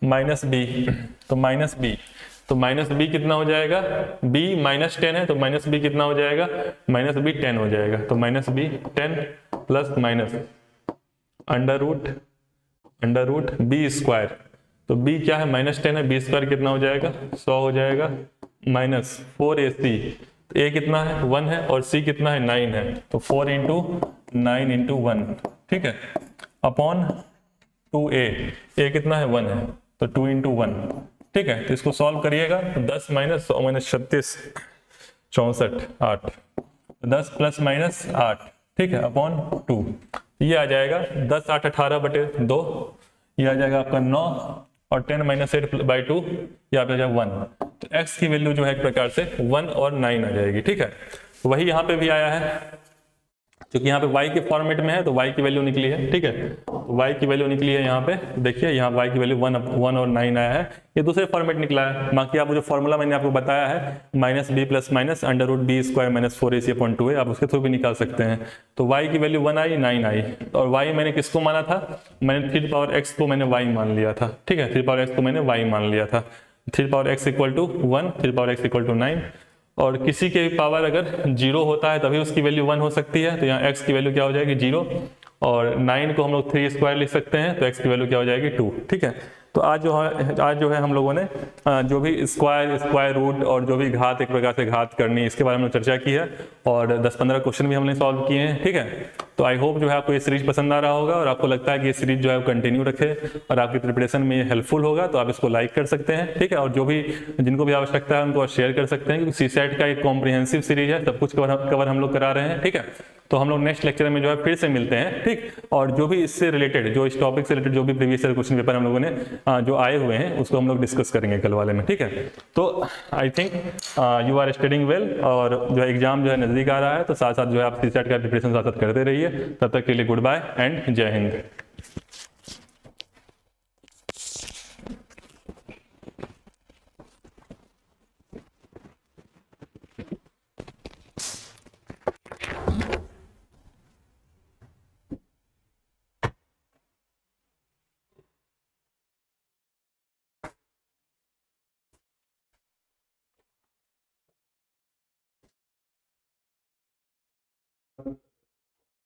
-b, तो -b कितना हो जाएगा, b -10 है तो -b कितना हो जाएगा, -b 10 हो जाएगा। तो -b 10 प्लस माइनस √b², तो b क्या है, -10 है, b² कितना हो जाएगा, 100 हो जाएगा, -4ac, तो a कितना है, 1 है, और c कितना है, 9 है, तो 4 × 9 × 1। ठीक है, अपॉन 2a, a कितना है, 1 है, तो 2 × 1। ठीक है, तो इसको सॉल्व करिएगा तो 10 - 100 - 36 64 8, 10 ± 8। ठीक है, अपॉन 2, ये आ जाएगा 10 8 18/2, ये आ जाएगा आपका 9, और 10 - 8/2 ये आ जाएगा 1। तो x की वैल्यू जो है एक प्रकार से 1 और 9 आ जाएगी। ठीक है, वही यहाँ पे भी आया है, क्योंकि यहाँ पे y के फॉर्मेट में है तो y की वैल्यू निकली है, ठीक है। तो y की वैल्यू निकली है यहाँ पे, देखिए यहाँ y की वैल्यू 1 और 9 आया है, ये दूसरे फॉर्मेट निकला है। बाकी आप जो फॉर्मूला मैंने आपको बताया है -b plus minus √b square minus 4ac/2 है, आप उसके थ्रू भी निकाल सकते हैं। तो y की वैल्यू 1 आई 9 आई, और y मैंने किसको माना था, मैंने 3x को मैंने y मान लिया था, ठीक है, 3x को मैंने y मान लिया था। 3x equal to 1, 3x equal to 9, और किसी के भी पावर अगर 0 होता है तभी उसकी वैल्यू 1 हो सकती है, तो यहाँ x की वैल्यू क्या हो जाएगी 0, और 9 को हम लोग 3 स्क्वायर लिख सकते हैं, तो x की वैल्यू क्या हो जाएगी 2, ठीक है। तो आज जो है हम लोगों ने जो भी स्क्वायर रूट और जो भी घात एक प्रकार से घात करनी, इसके बारे में चर्चा की है, और 10-15 क्वेश्चन भी हमने सॉल्व किए हैं, ठीक है। तो आई होप जो है आपको ये सीरीज पसंद आ रहा होगा, और आपको लगता है कि ये सीरीज जो है कंटिन्यू रखे और आपकी प्रिपरेशन में ये हेल्पफुल होगा, तो आप इसको लाइक कर सकते हैं, ठीक है। और जो भी जिनको भी आवश्यकता है उनको शेयर कर सकते हैं, क्योंकि CSAT का एक कॉम्प्रिहेंसिव सीरीज है, सब कुछ कवर हम लोग करा रहे हैं, ठीक है। तो हम लोग नेक्स्ट लेक्चर में जो है फिर से मिलते हैं, ठीक। और जो भी इससे रिलेटेड, जो इस टॉपिक से रिलेटेड जो भी प्रीवियस ईयर क्वेश्चन पेपर हम लोगों ने जो आए हुए हैं उसको हम लोग डिस्कस करेंगे कल वाले में, ठीक है। तो I think you are studying well, और जो है एग्जाम जो है नजदीक आ रहा है, तो साथ साथ जो है आप CSAT का प्रिपरेशन साथ साथ करते रहिए। तब तक के लिए गुड बाय एंड जय हिंद।